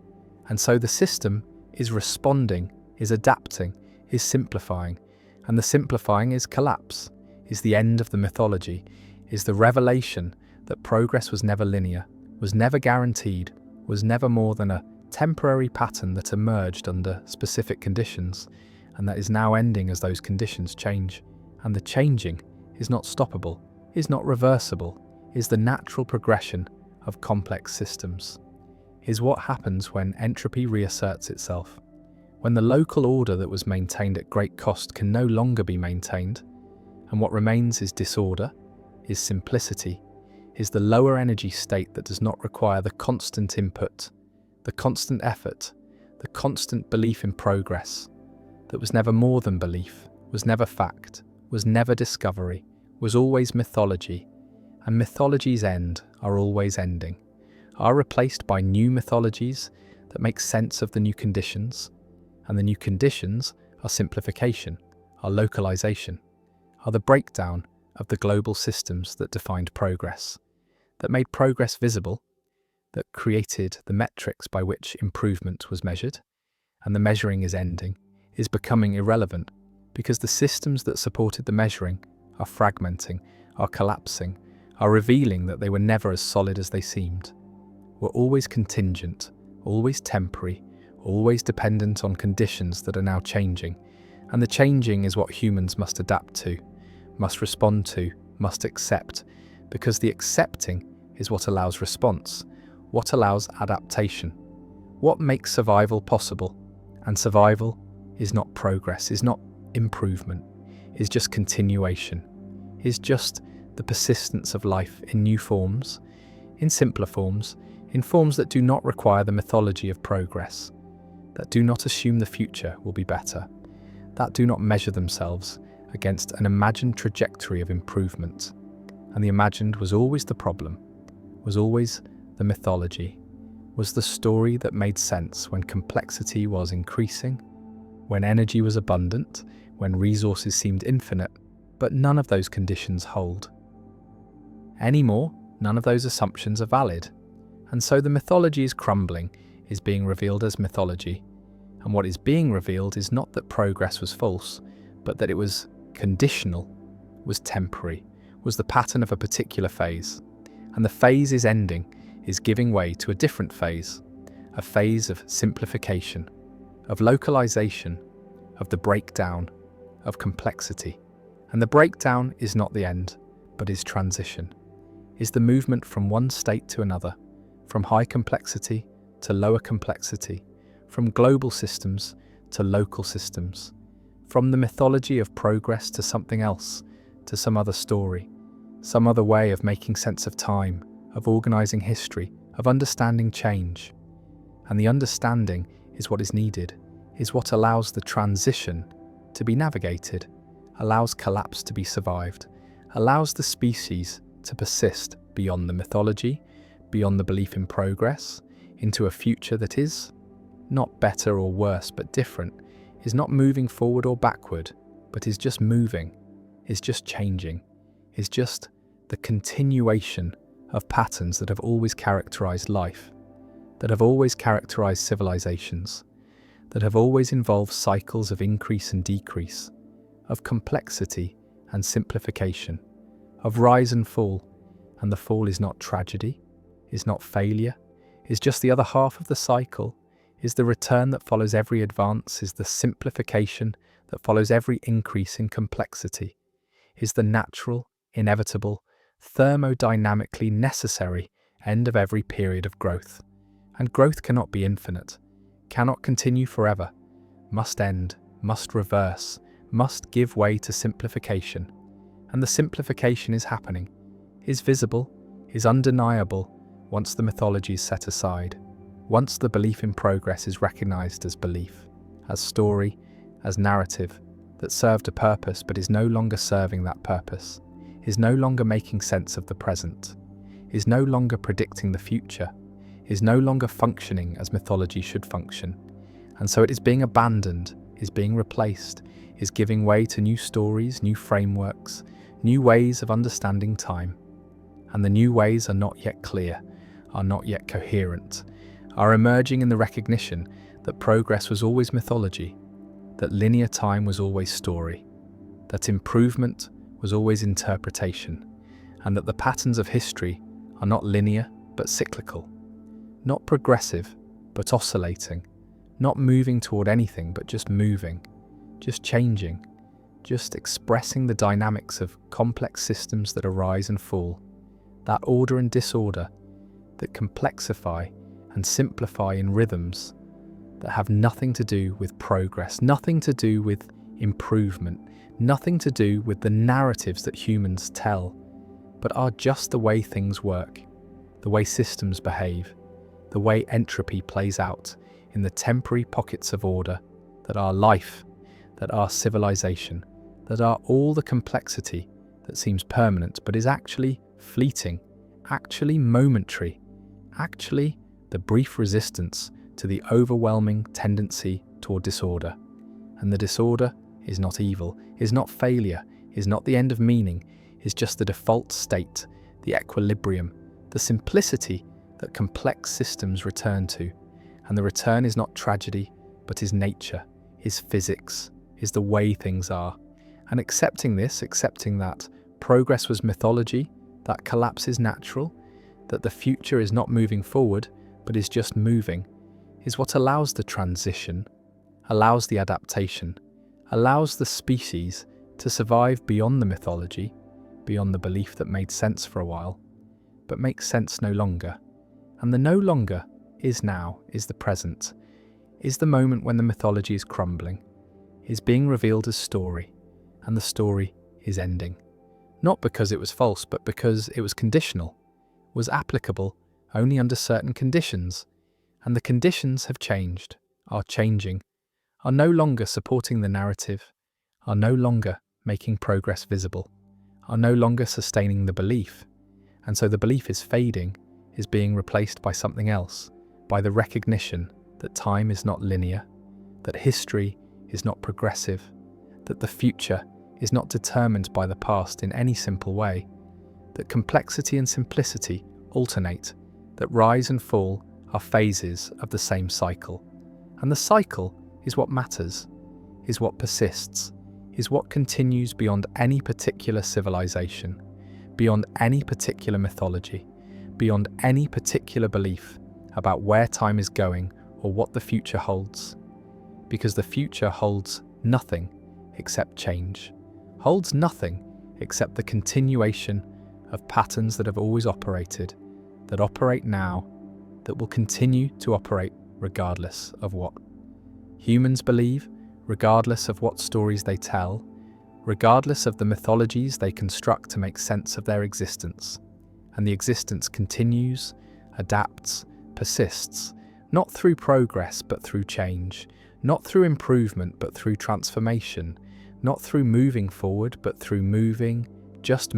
And so the system is responding, is adapting, is simplifying, and the simplifying is collapse, is the end of the mythology, is the revelation that progress was never linear, was never guaranteed, was never more than a temporary pattern that emerged under specific conditions, and that is now ending as those conditions change. And the changing is not stoppable, is not reversible, is the natural progression of complex systems, is what happens when entropy reasserts itself, when the local order that was maintained at great cost can no longer be maintained, and what remains is disorder, is simplicity, is the lower energy state that does not require the constant input, the constant effort, the constant belief in progress, that was never more than belief, was never fact, was never discovery, was always mythology, and mythologies end are always ending, are replaced by new mythologies that make sense of the new conditions, and the new conditions are simplification, are localization, are the breakdown of the global systems that defined progress, that made progress visible, that created the metrics by which improvement was measured, and the measuring is ending, is becoming irrelevant because the systems that supported the measuring are fragmenting, are collapsing, are revealing that they were never as solid as they seemed, were always contingent, always temporary, always dependent on conditions that are now changing, and the changing is what humans must adapt to, must respond to, must accept, because the accepting is what allows response, what allows adaptation, what makes survival possible. And survival is not progress, is not improvement, is just continuation, is just the persistence of life in new forms, in simpler forms, in forms that do not require the mythology of progress, that do not assume the future will be better, that do not measure themselves against an imagined trajectory of improvement. And the imagined was always the problem, was always the mythology, was the story that made sense when complexity was increasing, when energy was abundant, when resources seemed infinite, but none of those conditions hold. Anymore, none of those assumptions are valid. And so the mythology is crumbling, is being revealed as mythology. And what is being revealed is not that progress was false, but that it was conditional, was temporary, was the pattern of a particular phase. And the phase is ending, is giving way to a different phase, a phase of simplification, of localization, of the breakdown, of complexity. And the breakdown is not the end, but is transition, is the movement from one state to another, from high complexity to lower complexity, from global systems to local systems, from the mythology of progress to something else, to some other story, some other way of making sense of time, of organizing history, of understanding change. And the understanding is what is needed, is what allows the transition to be navigated, allows collapse to be survived, allows the species to persist beyond the mythology, beyond the belief in progress, into a future that is not better or worse but different, is not moving forward or backward, but is just moving, is just changing, is just the continuation of patterns that have always characterized life, that have always characterized civilizations, that have always involved cycles of increase and decrease, of complexity and simplification, of rise and fall, and the fall is not tragedy, is not failure, is just the other half of the cycle, is the return that follows every advance, is the simplification that follows every increase in complexity, is the natural, inevitable, thermodynamically necessary end of every period of growth. And growth cannot be infinite, cannot continue forever, must end, must reverse, must give way to simplification. And the simplification is happening, is visible, is undeniable once the mythology is set aside, once the belief in progress is recognized as belief, as story, as narrative that served a purpose but is no longer serving that purpose, is no longer making sense of the present, is no longer predicting the future, is no longer functioning as mythology should function. And so it is being abandoned, is being replaced, is giving way to new stories, new frameworks, new ways of understanding time. And the new ways are not yet clear, are not yet coherent, are emerging in the recognition that progress was always mythology, that linear time was always story, that improvement was always interpretation, and that the patterns of history are not linear but cyclical, not progressive but oscillating, not moving toward anything but just moving, just changing, just expressing the dynamics of complex systems that arise and fall, that order and disorder, that complexify and simplify in rhythms that have nothing to do with progress, nothing to do with improvement, nothing to do with the narratives that humans tell, but are just the way things work, the way systems behave, the way entropy plays out in the temporary pockets of order that are life, that are civilization, that are all the complexity that seems permanent but is actually fleeting, actually momentary, actually the brief resistance to the overwhelming tendency toward disorder. And the disorder is not evil, is not failure, is not the end of meaning, is just the default state, the equilibrium, the simplicity that complex systems return to. And the return is not tragedy, but is nature, is physics, is the way things are. And accepting this, accepting that progress was mythology, that collapse is natural, that the future is not moving forward, but is just moving, is what allows the transition, allows the adaptation, allows the species to survive beyond the mythology, beyond the belief that made sense for a while, but makes sense no longer. And the no longer is now, is the present, is the moment when the mythology is crumbling, is being revealed as story, and the story is ending. Not because it was false, but because it was conditional, was applicable only under certain conditions, and the conditions have changed, are changing, are no longer supporting the narrative, are no longer making progress visible, are no longer sustaining the belief, and so the belief is fading, is being replaced by something else, by the recognition that time is not linear, that history is not progressive, that the future is not determined by the past in any simple way, that complexity and simplicity alternate, that rise and fall are phases of the same cycle. And the cycle is what matters, is what persists, is what continues beyond any particular civilization, beyond any particular mythology, beyond any particular belief about where time is going or what the future holds. Because the future holds nothing except change, holds nothing except the continuation of patterns that have always operated, that operate now, that will continue to operate regardless of what humans believe, regardless of what stories they tell, regardless of the mythologies they construct to make sense of their existence. And the existence continues, adapts, persists, not through progress but through change, not through improvement but through transformation, not through moving forward but through moving, just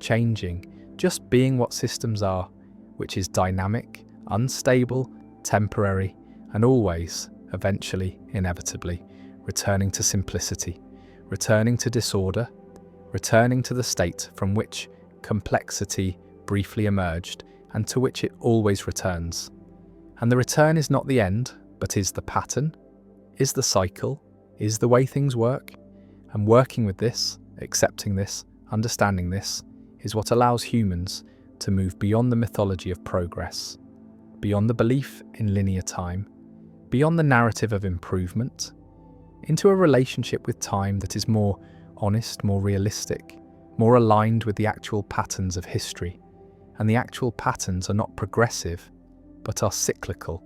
changing, just being what systems are, which is dynamic, unstable, temporary, and always, eventually, inevitably, returning to simplicity, returning to disorder, returning to the state from which complexity briefly emerged and to which it always returns. And the return is not the end, but is the pattern, is the cycle, is the way things work. And working with this, accepting this, understanding this, is what allows humans to move beyond the mythology of progress, beyond the belief in linear time, beyond the narrative of improvement, into a relationship with time that is more honest, more realistic, more aligned with the actual patterns of history. And the actual patterns are not progressive, but are cyclical,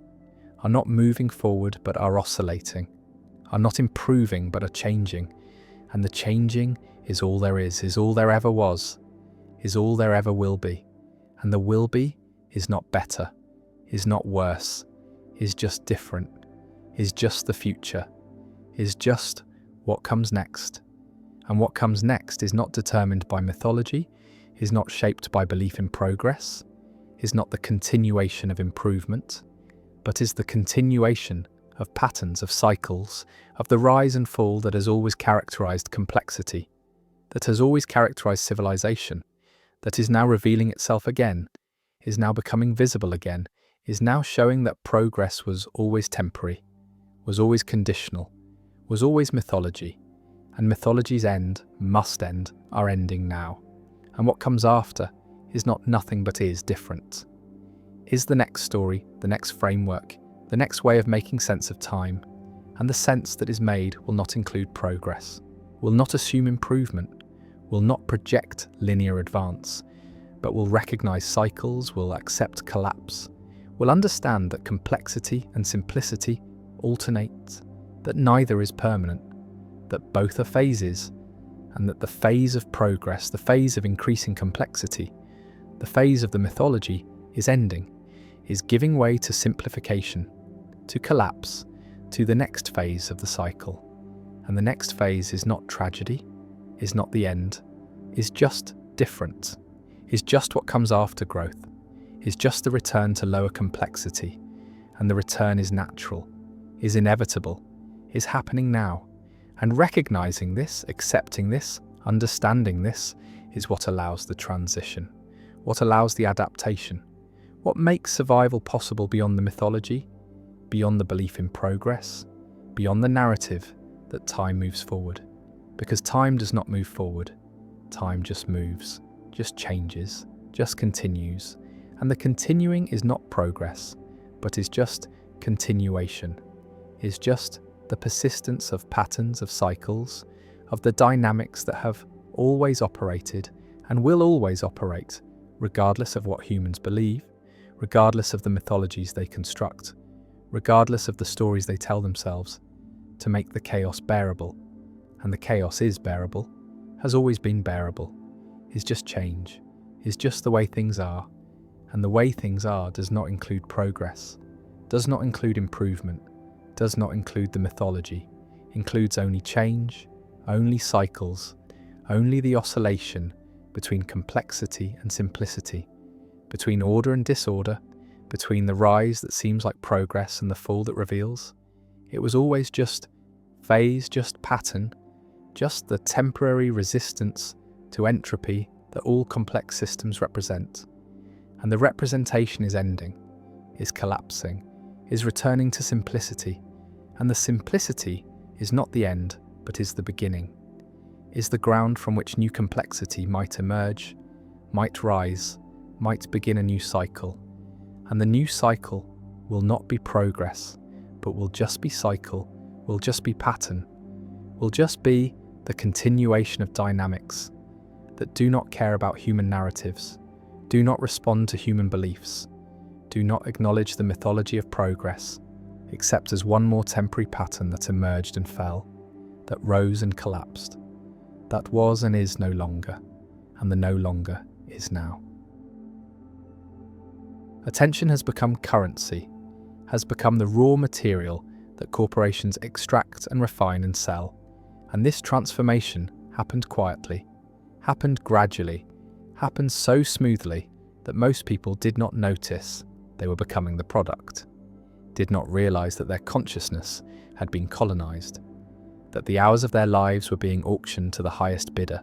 are not moving forward but are oscillating, are not improving but are changing. And the changing is all there is all there ever was, is all there ever will be. And the will be is not better, is not worse, is just different, is just the future, is just what comes next. And what comes next is not determined by mythology, is not shaped by belief in progress, is not the continuation of improvement, but is the continuation of patterns, of cycles, of the rise and fall that has always characterized complexity, that has always characterized civilization, that is now revealing itself again, is now becoming visible again, is now showing that progress was always temporary, was always conditional, was always mythology, and mythology's end, must end, are ending now. And what comes after is not nothing but is different. Is the next story, the next framework, the next way of making sense of time, and the sense that is made will not include progress, will not assume improvement, will not project linear advance, but will recognize cycles, will accept collapse, will understand that complexity and simplicity alternate, that neither is permanent, that both are phases, and that the phase of progress, the phase of increasing complexity, the phase of the mythology is ending, is giving way to simplification, to collapse, to the next phase of the cycle. And the next phase is not tragedy, is not the end, is just different, is just what comes after growth, is just the return to lower complexity, and the return is natural, is inevitable, is happening now. And recognizing this, accepting this, understanding this is what allows the transition, what allows the adaptation, what makes survival possible beyond the mythology, beyond the belief in progress, beyond the narrative that time moves forward. Because time does not move forward, time just moves, just changes, just continues. And the continuing is not progress, but is just continuation, is just the persistence of patterns, of cycles, of the dynamics that have always operated and will always operate, regardless of what humans believe, regardless of the mythologies they construct, regardless of the stories they tell themselves, to make the chaos bearable. And the chaos is bearable, has always been bearable, is just change, is just the way things are. And the way things are does not include progress, does not include improvement, does not include the mythology, includes only change, only cycles, only the oscillation between complexity and simplicity, between order and disorder, between the rise that seems like progress and the fall that reveals. It was always just phase, just pattern, just the temporary resistance to entropy that all complex systems represent. And the representation is ending, is collapsing, is returning to simplicity. And the simplicity is not the end, but is the beginning, is the ground from which new complexity might emerge, might rise, might begin a new cycle. And the new cycle will not be progress, but will just be cycle, will just be pattern, will just be the continuation of dynamics that do not care about human narratives, do not respond to human beliefs, do not acknowledge the mythology of progress, except as one more temporary pattern that emerged and fell, that rose and collapsed, that was and is no longer, and the no longer is now. Attention has become currency, has become the raw material that corporations extract and refine and sell. And this transformation happened quietly, happened gradually, happened so smoothly that most people did not notice they were becoming the product, did not realize that their consciousness had been colonized, that the hours of their lives were being auctioned to the highest bidder,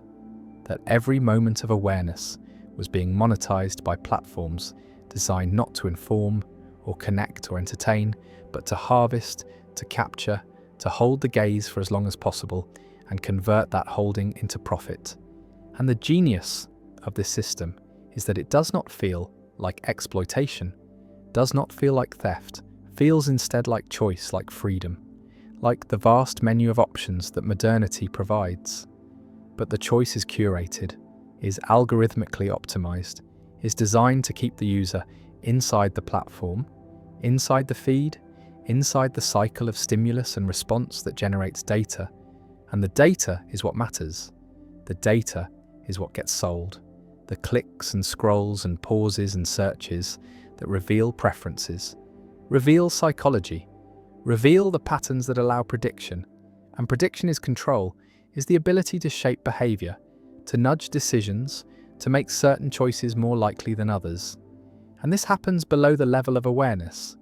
that every moment of awareness was being monetized by platforms designed not to inform or connect or entertain, but to harvest, to capture, to hold the gaze for as long as possible and convert that holding into profit. And the genius of this system is that it does not feel like exploitation, does not feel like theft, feels instead like choice, like freedom, like the vast menu of options that modernity provides. But the choice is curated, is algorithmically optimized, is designed to keep the user inside the platform, inside the feed, inside the cycle of stimulus and response that generates data. And the data is what matters. The data is what gets sold. The clicks and scrolls and pauses and searches that reveal preferences, reveal psychology, reveal the patterns that allow prediction. And prediction is control, is the ability to shape behavior, to nudge decisions, to make certain choices more likely than others. And this happens below the level of awareness,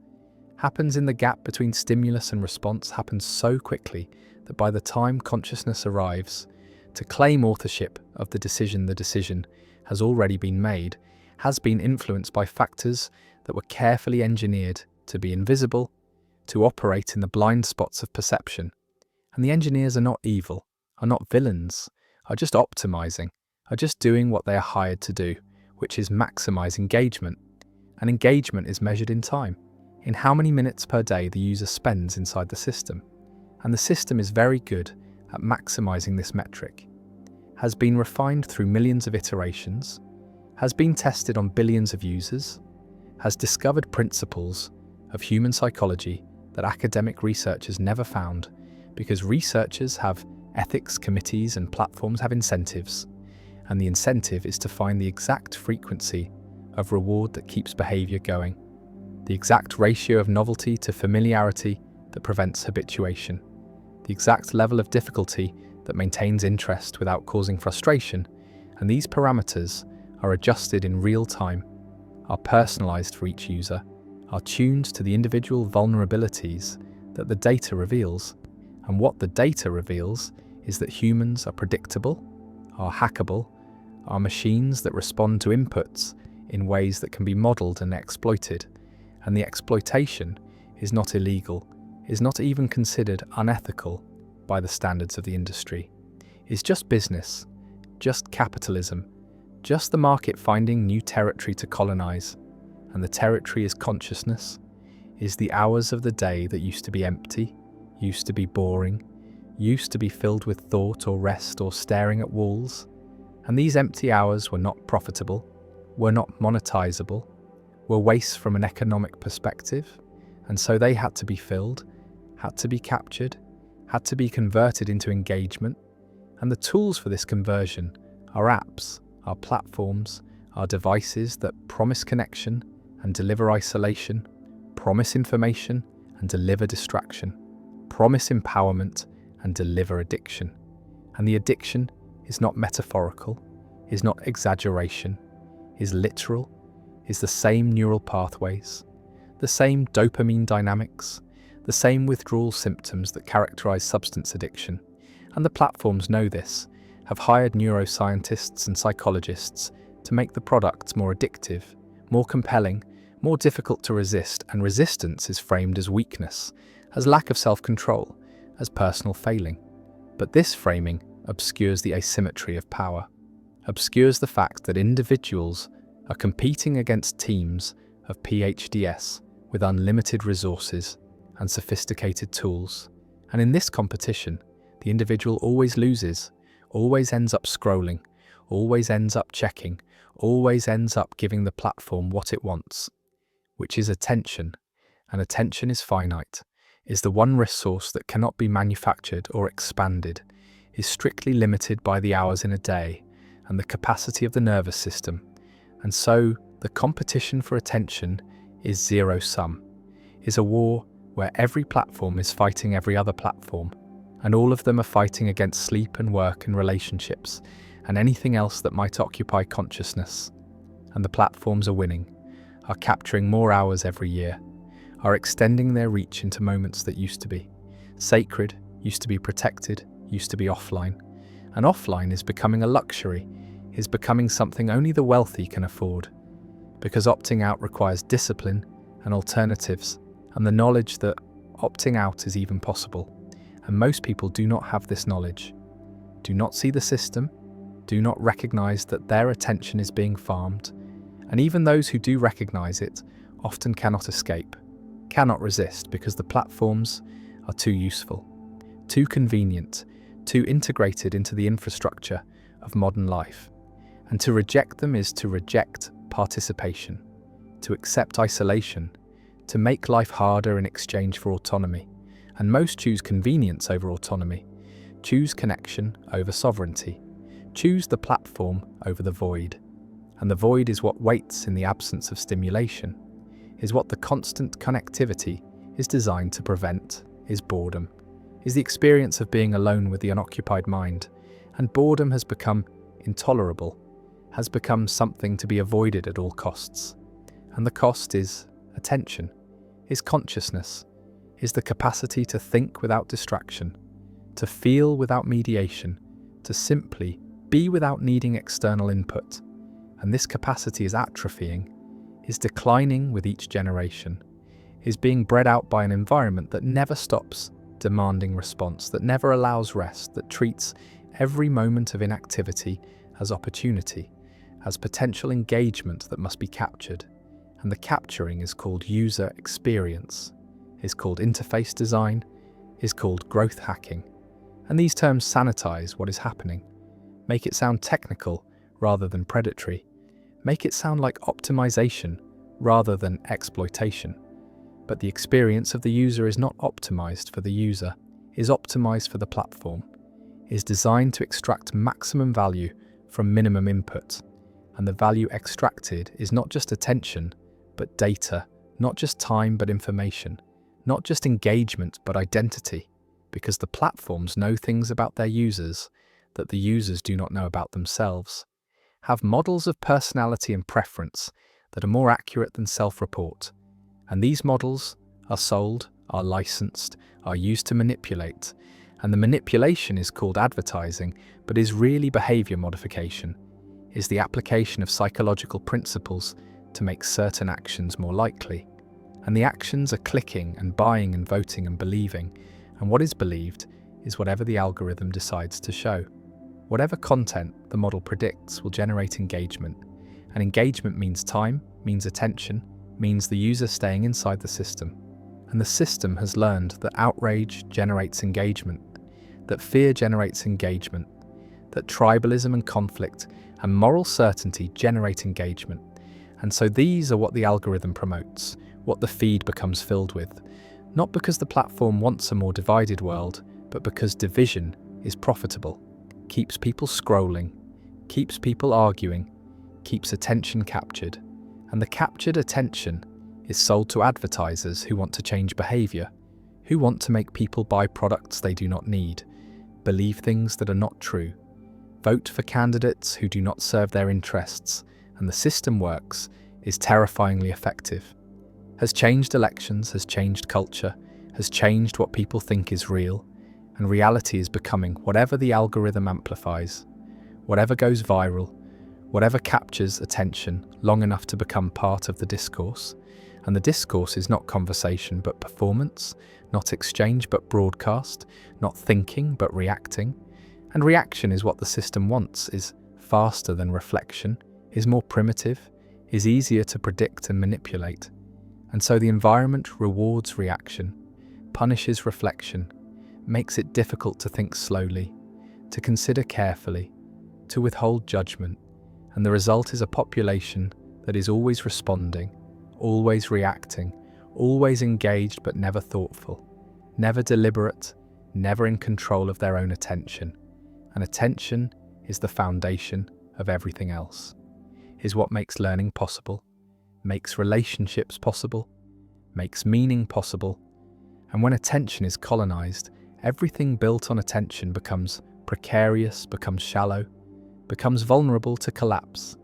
happens in the gap between stimulus and response, happens so quickly that by the time consciousness arrives to claim authorship of the decision has already been made, has been influenced by factors that were carefully engineered to be invisible, to operate in the blind spots of perception. And the engineers are not evil, are not villains, are just optimizing, are just doing what they are hired to do, which is maximize engagement. And engagement is measured in time, in how many minutes per day the user spends inside the system. And the system is very good at maximizing this metric, has been refined through millions of iterations, has been tested on billions of users, has discovered principles of human psychology that academic researchers never found, because researchers have ethics committees and platforms have incentives, and the incentive is to find the exact frequency of reward that keeps behavior going, the exact ratio of novelty to familiarity that prevents habituation, the exact level of difficulty that maintains interest without causing frustration, and these parameters are adjusted in real time, are personalized for each user, are tuned to the individual vulnerabilities that the data reveals. And what the data reveals is that humans are predictable, are hackable, are machines that respond to inputs in ways that can be modeled and exploited. And the exploitation is not illegal, is not even considered unethical by the standards of the industry. It's just business, just capitalism, just the market finding new territory to colonize. And the territory is consciousness, is the hours of the day that used to be empty, used to be boring, used to be filled with thought or rest or staring at walls. And these empty hours were not profitable, were not monetizable, were waste from an economic perspective, and so they had to be filled, had to be captured, had to be converted into engagement. And the tools for this conversion are apps, are platforms, are devices that promise connection and deliver isolation, promise information and deliver distraction, promise empowerment and deliver addiction. And the addiction is not metaphorical, is not exaggeration, is literal, is the same neural pathways, the same dopamine dynamics, the same withdrawal symptoms that characterize substance addiction. And the platforms know this, have hired neuroscientists and psychologists to make the products more addictive, more compelling, more difficult to resist, and resistance is framed as weakness, as lack of self-control, as personal failing. But this framing obscures the asymmetry of power, obscures the fact that individuals are competing against teams of PhDs with unlimited resources and sophisticated tools. And in this competition, the individual always loses, always ends up scrolling, always ends up checking, always ends up giving the platform what it wants, which is attention. And attention is finite, is the one resource that cannot be manufactured or expanded, is strictly limited by the hours in a day and the capacity of the nervous system. And so the competition for attention is zero-sum, is a war where every platform is fighting every other platform, and all of them are fighting against sleep and work and relationships and anything else that might occupy consciousness. And the platforms are winning, are capturing more hours every year, are extending their reach into moments that used to be sacred, used to be protected, used to be offline. And offline is becoming a luxury, is becoming something only the wealthy can afford, because opting out requires discipline and alternatives and the knowledge that opting out is even possible. And most people do not have this knowledge, do not see the system, do not recognize that their attention is being farmed. And even those who do recognize it often cannot escape, cannot resist, because the platforms are too useful, too convenient, too integrated into the infrastructure of modern life. And to reject them is to reject participation, to accept isolation, to make life harder in exchange for autonomy. And most choose convenience over autonomy, choose connection over sovereignty, choose the platform over the void. And the void is what waits in the absence of stimulation, is what the constant connectivity is designed to prevent, is boredom, is the experience of being alone with the unoccupied mind. And boredom has become intolerable, has become something to be avoided at all costs. And the cost is attention, is consciousness, is the capacity to think without distraction, to feel without mediation, to simply be without needing external input. And this capacity is atrophying, is declining with each generation, is being bred out by an environment that never stops demanding response, that never allows rest, that treats every moment of inactivity as opportunity, as potential engagement that must be captured. And the capturing is called user experience, is called interface design, is called growth hacking. And these terms sanitize what is happening, make it sound technical rather than predatory, make it sound like optimization rather than exploitation. But the experience of the user is not optimized for the user, is optimized for the platform, is designed to extract maximum value from minimum input. And the value extracted is not just attention, but data, not just time, but information, not just engagement, but identity, because the platforms know things about their users that the users do not know about themselves. have models of personality and preference that are more accurate than self-report. And these models are sold, are licensed, are used to manipulate. And the manipulation is called advertising, but is really behavior modification, is the application of psychological principles to make certain actions more likely. And the actions are clicking and buying and voting and believing, and what is believed is whatever the algorithm decides to show. Whatever content the model predicts will generate engagement, and engagement means time, means attention, means the user staying inside the system. And the system has learned that outrage generates engagement, that fear generates engagement, that tribalism and conflict and moral certainty generate engagement. And so these are what the algorithm promotes, what the feed becomes filled with, not because the platform wants a more divided world, but because division is profitable, keeps people scrolling, keeps people arguing, keeps attention captured, and the captured attention is sold to advertisers who want to change behavior, who want to make people buy products they do not need, believe things that are not true, vote for candidates who do not serve their interests, and the system works, is terrifyingly effective. Has changed elections, has changed culture, has changed what people think is real, and reality is becoming whatever the algorithm amplifies, whatever goes viral, whatever captures attention long enough to become part of the discourse. And the discourse is not conversation but performance, not exchange but broadcast, not thinking but reacting. And reaction is what the system wants, is faster than reflection, is more primitive, is easier to predict and manipulate. And so the environment rewards reaction, punishes reflection, makes it difficult to think slowly, to consider carefully, to withhold judgment. And the result is a population that is always responding, always reacting, always engaged but never thoughtful, never deliberate, never in control of their own attention. And attention is the foundation of everything else, is what makes learning possible, makes relationships possible, makes meaning possible. And when attention is colonized, everything built on attention becomes precarious, becomes shallow, becomes vulnerable to collapse.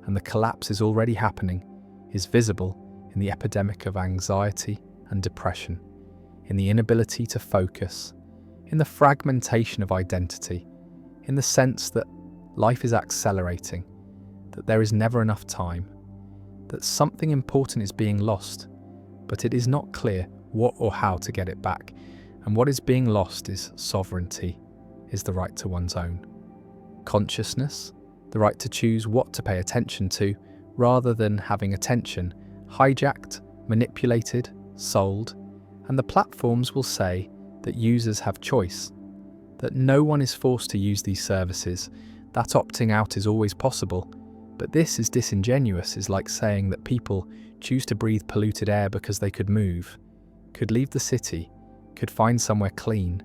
And the collapse is already happening, is visible in the epidemic of anxiety and depression, in the inability to focus, in the fragmentation of identity, in the sense that life is accelerating, that there is never enough time, that something important is being lost, but it is not clear what or how to get it back. And what is being lost is sovereignty, is the right to one's own consciousness, the right to choose what to pay attention to, rather than having attention hijacked, manipulated, sold. And the platforms will say that users have choice, that no one is forced to use these services, that opting out is always possible. But this is disingenuous, is like saying that people choose to breathe polluted air because they could move, could leave the city, could find somewhere clean.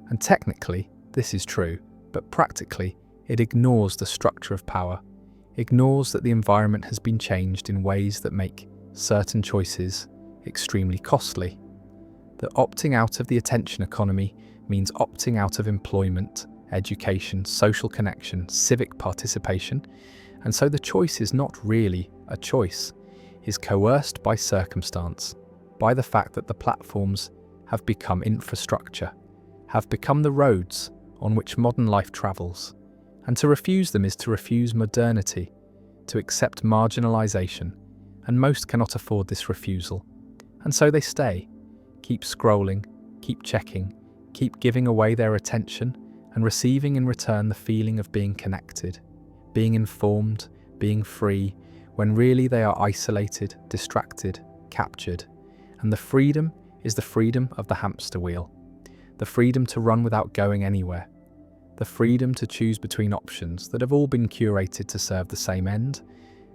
And technically, this is true, but practically, it ignores the structure of power, ignores that the environment has been changed in ways that make certain choices extremely costly. That opting out of the attention economy means opting out of employment, education, social connection, civic participation. And so the choice is not really a choice, is coerced by circumstance, by the fact that the platforms have become infrastructure, have become the roads on which modern life travels. And to refuse them is to refuse modernity, to accept marginalization, and most cannot afford this refusal. And so they stay, keep scrolling, keep checking, keep giving away their attention, and receiving in return the feeling of being connected, being informed, being free, when really they are isolated, distracted, captured. And the freedom is the freedom of the hamster wheel, the freedom to run without going anywhere, the freedom to choose between options that have all been curated to serve the same end,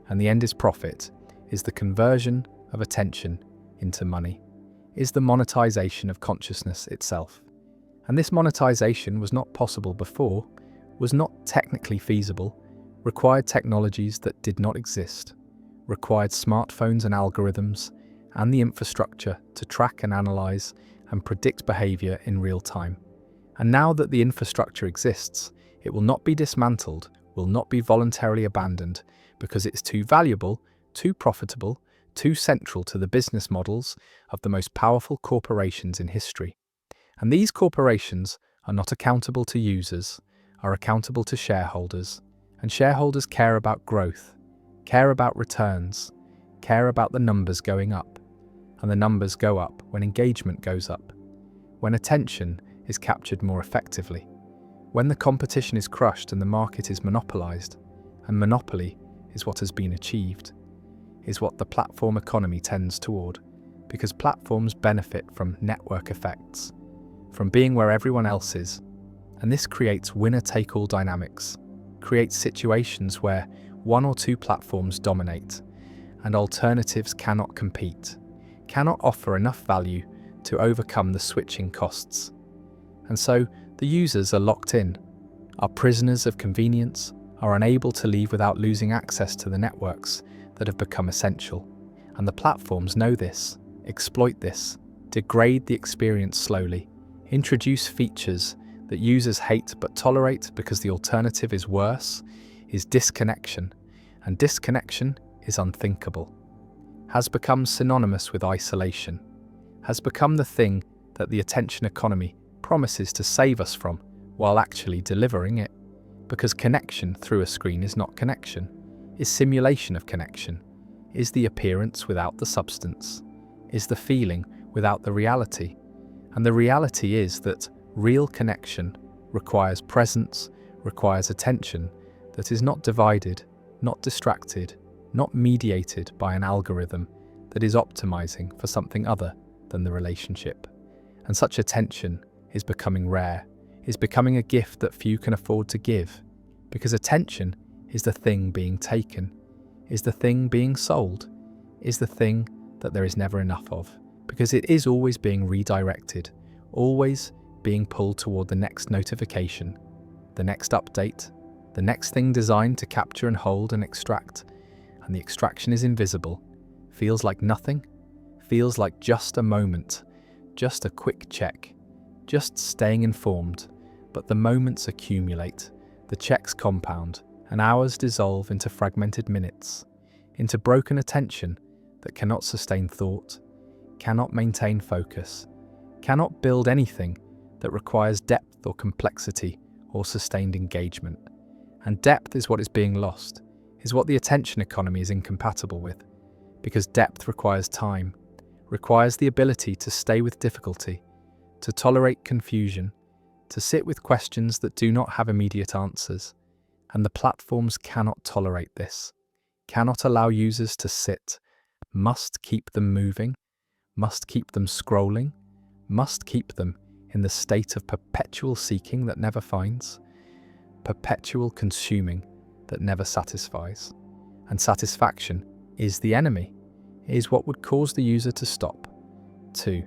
and the end is profit, is the conversion of attention into money, is the monetization of consciousness itself. And this monetization was not possible before, was not technically feasible, required technologies that did not exist, required smartphones and algorithms, and the infrastructure to track and analyze and predict behavior in real time. And now that the infrastructure exists, it will not be dismantled will not be voluntarily abandoned because it's too valuable, too profitable, too central to the business models of the most powerful corporations in history. And these corporations are not accountable to users, are accountable to shareholders. And shareholders care about growth, care about returns, care about the numbers going up. And the numbers go up when engagement goes up, when attention is captured more effectively, when the competition is crushed and the market is monopolized. And monopoly is what has been achieved, is what the platform economy tends toward, because platforms benefit from network effects, from being where everyone else is. And this creates winner-take-all dynamics, creates situations where one or two platforms dominate, and alternatives cannot compete, cannot offer enough value to overcome the switching costs. And so the users are locked in, are prisoners of convenience, are unable to leave without losing access to the networks that have become essential. And the platforms know this, exploit this, degrade the experience slowly, introduce features that users hate but tolerate because the alternative is worse, is disconnection. And disconnection is unthinkable, has become synonymous with isolation, has become the thing that the attention economy promises to save us from while actually delivering it. Because connection through a screen is not connection, is simulation of connection, is the appearance without the substance, is the feeling without the reality. And the reality is that real connection requires presence, requires attention that is not divided, not distracted, not mediated by an algorithm that is optimizing for something other than the relationship. And such attention is becoming rare, is becoming a gift that few can afford to give, because attention is the thing being taken, is the thing being sold, is the thing that there is never enough of, because it is always being redirected, always being pulled toward the next notification, the next update, the next thing designed to capture and hold and extract. And the extraction is invisible, feels like nothing, feels like just a moment, just a quick check, just staying informed. But the moments accumulate, the checks compound, and hours dissolve into fragmented minutes, into broken attention that cannot sustain thought, cannot maintain focus, cannot build anything that requires depth or complexity or sustained engagement. And depth is what is being lost, is what the attention economy is incompatible with, because depth requires time, requires the ability to stay with difficulty, to tolerate confusion, to sit with questions that do not have immediate answers. And the platforms cannot tolerate this, cannot allow users to sit, must keep them moving, must keep them scrolling, must keep them in the state of perpetual seeking that never finds, perpetual consuming that never satisfies. And satisfaction is the enemy, is what would cause the user to stop, to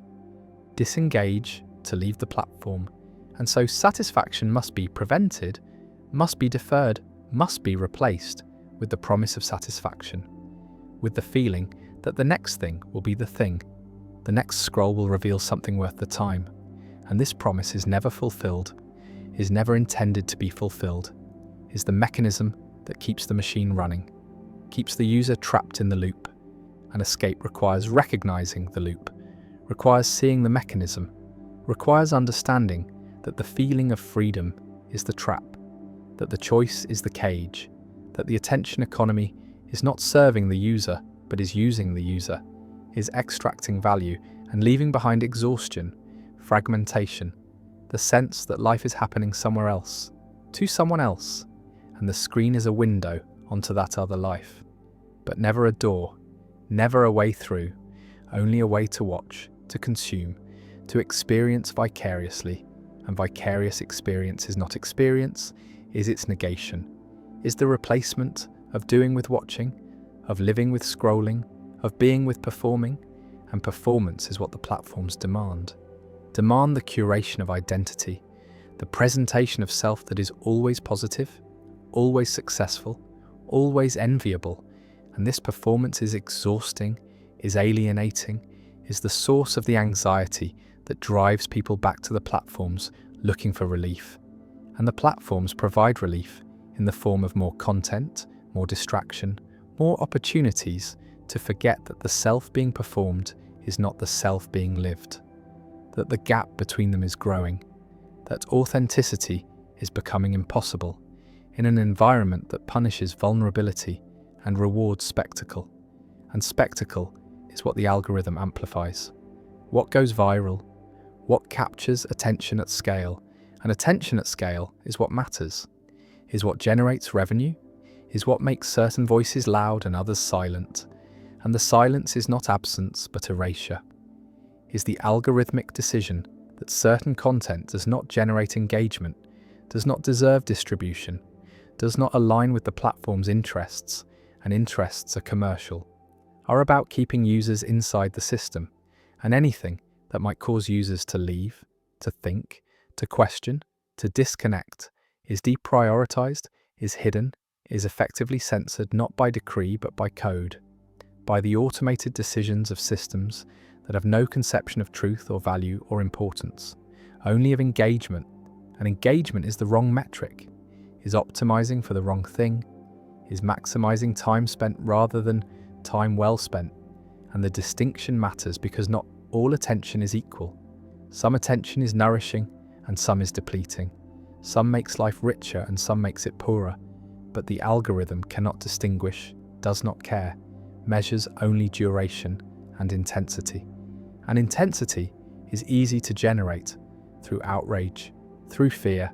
disengage, to leave the platform. And so satisfaction must be prevented, must be deferred, must be replaced with the promise of satisfaction, with the feeling that the next thing will be the thing, the next scroll will reveal something worth the time. And this promise is never fulfilled, is never intended to be fulfilled, is the mechanism that keeps the machine running, keeps the user trapped in the loop. And escape requires recognizing the loop, requires seeing the mechanism, requires understanding that the feeling of freedom is the trap, that the choice is the cage, that the attention economy is not serving the user but is using the user, is extracting value and leaving behind exhaustion, fragmentation, the sense that life is happening somewhere else, to someone else, and the screen is a window onto that other life, but never a door, never a way through, only a way to watch, to consume, to experience vicariously. And vicarious experience is not experience, is its negation, is the replacement of doing with watching, of living with scrolling, of being with performing. And performance is what the platforms demand. Demand the curation of identity, the presentation of self that is always positive, always successful, always enviable. And this performance is exhausting, is alienating, is the source of the anxiety that drives people back to the platforms looking for relief. And the platforms provide relief in the form of more content, more distraction, more opportunities to forget that the self being performed is not the self being lived, that the gap between them is growing, that authenticity is becoming impossible in an environment that punishes vulnerability and rewards spectacle. And spectacle is what the algorithm amplifies. What goes viral, what captures attention at scale, and attention at scale is what matters, is what generates revenue, is what makes certain voices loud and others silent, and the silence is not absence but erasure, is the algorithmic decision that certain content does not generate engagement, does not deserve distribution, does not align with the platform's interests, and interests are commercial, are about keeping users inside the system, and anything that might cause users to leave, to think, to question, to disconnect, is deprioritized, is hidden, is effectively censored not by decree but by code, by the automated decisions of systems that have no conception of truth or value or importance, only of engagement, and engagement is the wrong metric, is optimizing for the wrong thing, is maximizing time spent rather than time well spent, and the distinction matters because not all attention is equal. Some attention is nourishing and some is depleting. Some makes life richer and some makes it poorer, but the algorithm cannot distinguish, does not care, measures only duration and intensity. And intensity is easy to generate through outrage, through fear,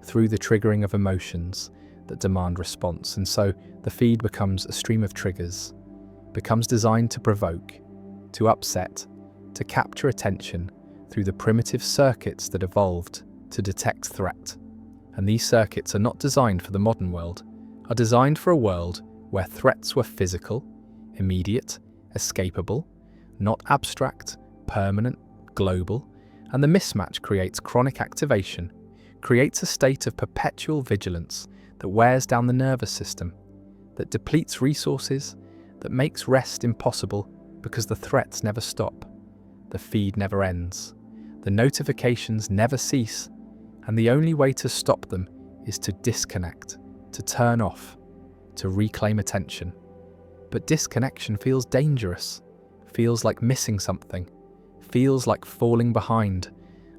through the triggering of emotions that demand response. And so the feed becomes a stream of triggers, becomes designed to provoke, to upset, to capture attention through the primitive circuits that evolved to detect threat. And these circuits are not designed for the modern world, are designed for a world where threats were physical, immediate, escapable, not abstract, permanent, global, and the mismatch creates chronic activation, creates a state of perpetual vigilance that wears down the nervous system, that depletes resources, that makes rest impossible because the threats never stop, the feed never ends, the notifications never cease, and the only way to stop them is to disconnect, to turn off, to reclaim attention. But disconnection feels dangerous, feels like missing something, feels like falling behind,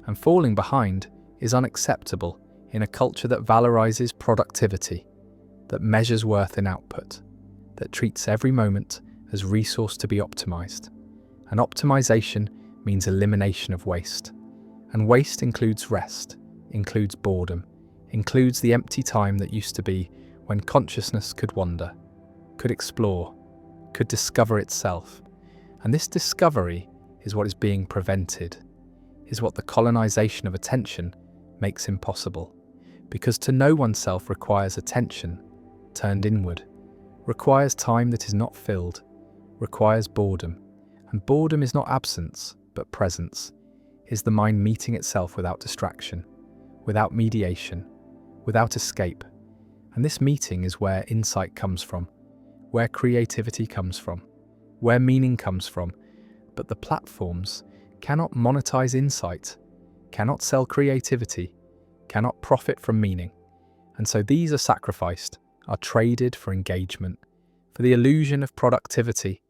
and falling behind is unacceptable in a culture that valorizes productivity, that measures worth in output, that treats every moment as resource to be optimized. And optimization means elimination of waste. And waste includes rest, includes boredom, includes the empty time that used to be when consciousness could wander, could explore, could discover itself. And this discovery is what is being prevented, is what the colonization of attention makes impossible. Because to know oneself requires attention turned inward, requires time that is not filled, requires boredom. And boredom is not absence, but presence, is the mind meeting itself without distraction, without mediation, without escape. And this meeting is where insight comes from, where creativity comes from, where meaning comes from. But the platforms cannot monetize insight, cannot sell creativity, cannot profit from meaning. And so these are sacrificed, are traded for engagement, for the illusion of productivity,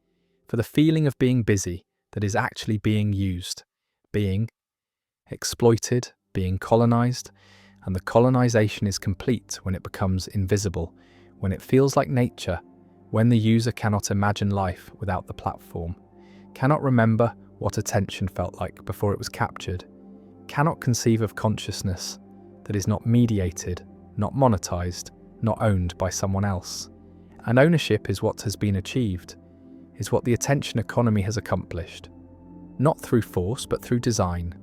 for the feeling of being busy that is actually being used, being exploited, being colonized. And the colonization is complete when it becomes invisible, when it feels like nature, when the user cannot imagine life without the platform, cannot remember what attention felt like before it was captured, cannot conceive of consciousness that is not mediated, not monetized, not owned by someone else. And ownership is what has been achieved, is what the attention economy has accomplished, not through force but through design,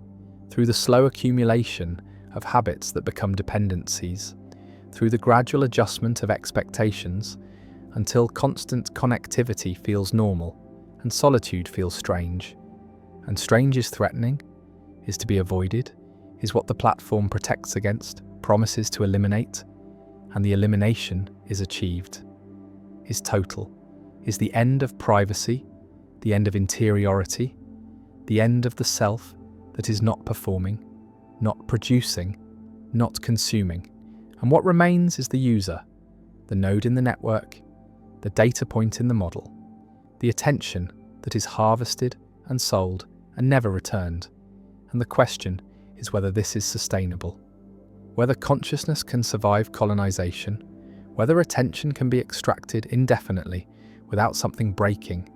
through the slow accumulation of habits that become dependencies, through the gradual adjustment of expectations until constant connectivity feels normal and solitude feels strange. And strange is threatening, is to be avoided, is what the platform protects against, promises to eliminate, and the elimination is achieved, is total, is the end of privacy, the end of interiority, the end of the self that is not performing, not producing, not consuming, And what remains is the user, the node in the network, the data point in the model, the attention that is harvested and sold and never returned. And the question is whether this is sustainable. Whether consciousness can survive colonization, whether attention can be extracted indefinitely without something breaking,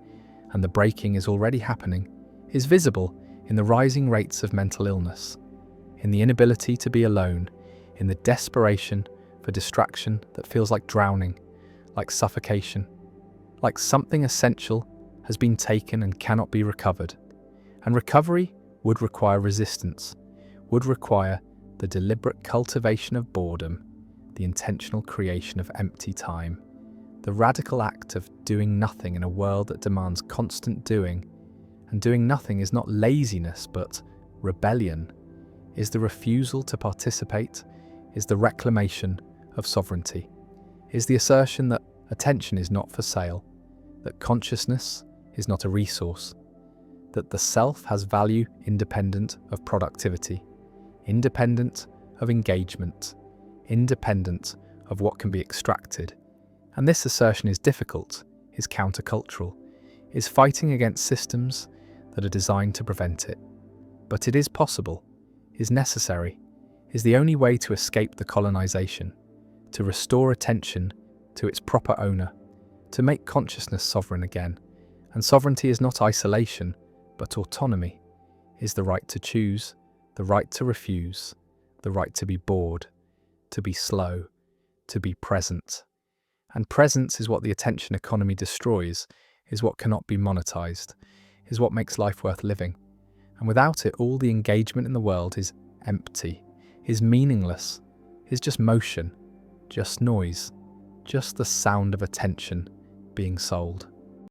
and the breaking is already happening, is visible in the rising rates of mental illness, in the inability to be alone, in the desperation for distraction that feels like drowning, like suffocation, like something essential has been taken and cannot be recovered. And recovery would require resistance, would require the deliberate cultivation of boredom, the intentional creation of empty time, the radical act of doing nothing in a world that demands constant doing. And doing nothing is not laziness, but rebellion, is the refusal to participate, is the reclamation of sovereignty, is the assertion that attention is not for sale, that consciousness is not a resource, that the self has value independent of productivity, independent of engagement, independent of what can be extracted. And this assertion is difficult, is countercultural, is fighting against systems that are designed to prevent it. But it is possible, is necessary, is the only way to escape the colonization, to restore attention to its proper owner, to make consciousness sovereign again. And sovereignty is not isolation, but autonomy, is the right to choose, the right to refuse, the right to be bored, to be slow, to be present. And presence is what the attention economy destroys, is what cannot be monetized, is what makes life worth living. And without it, all the engagement in the world is empty, is meaningless, is just motion, just noise, just the sound of attention being sold.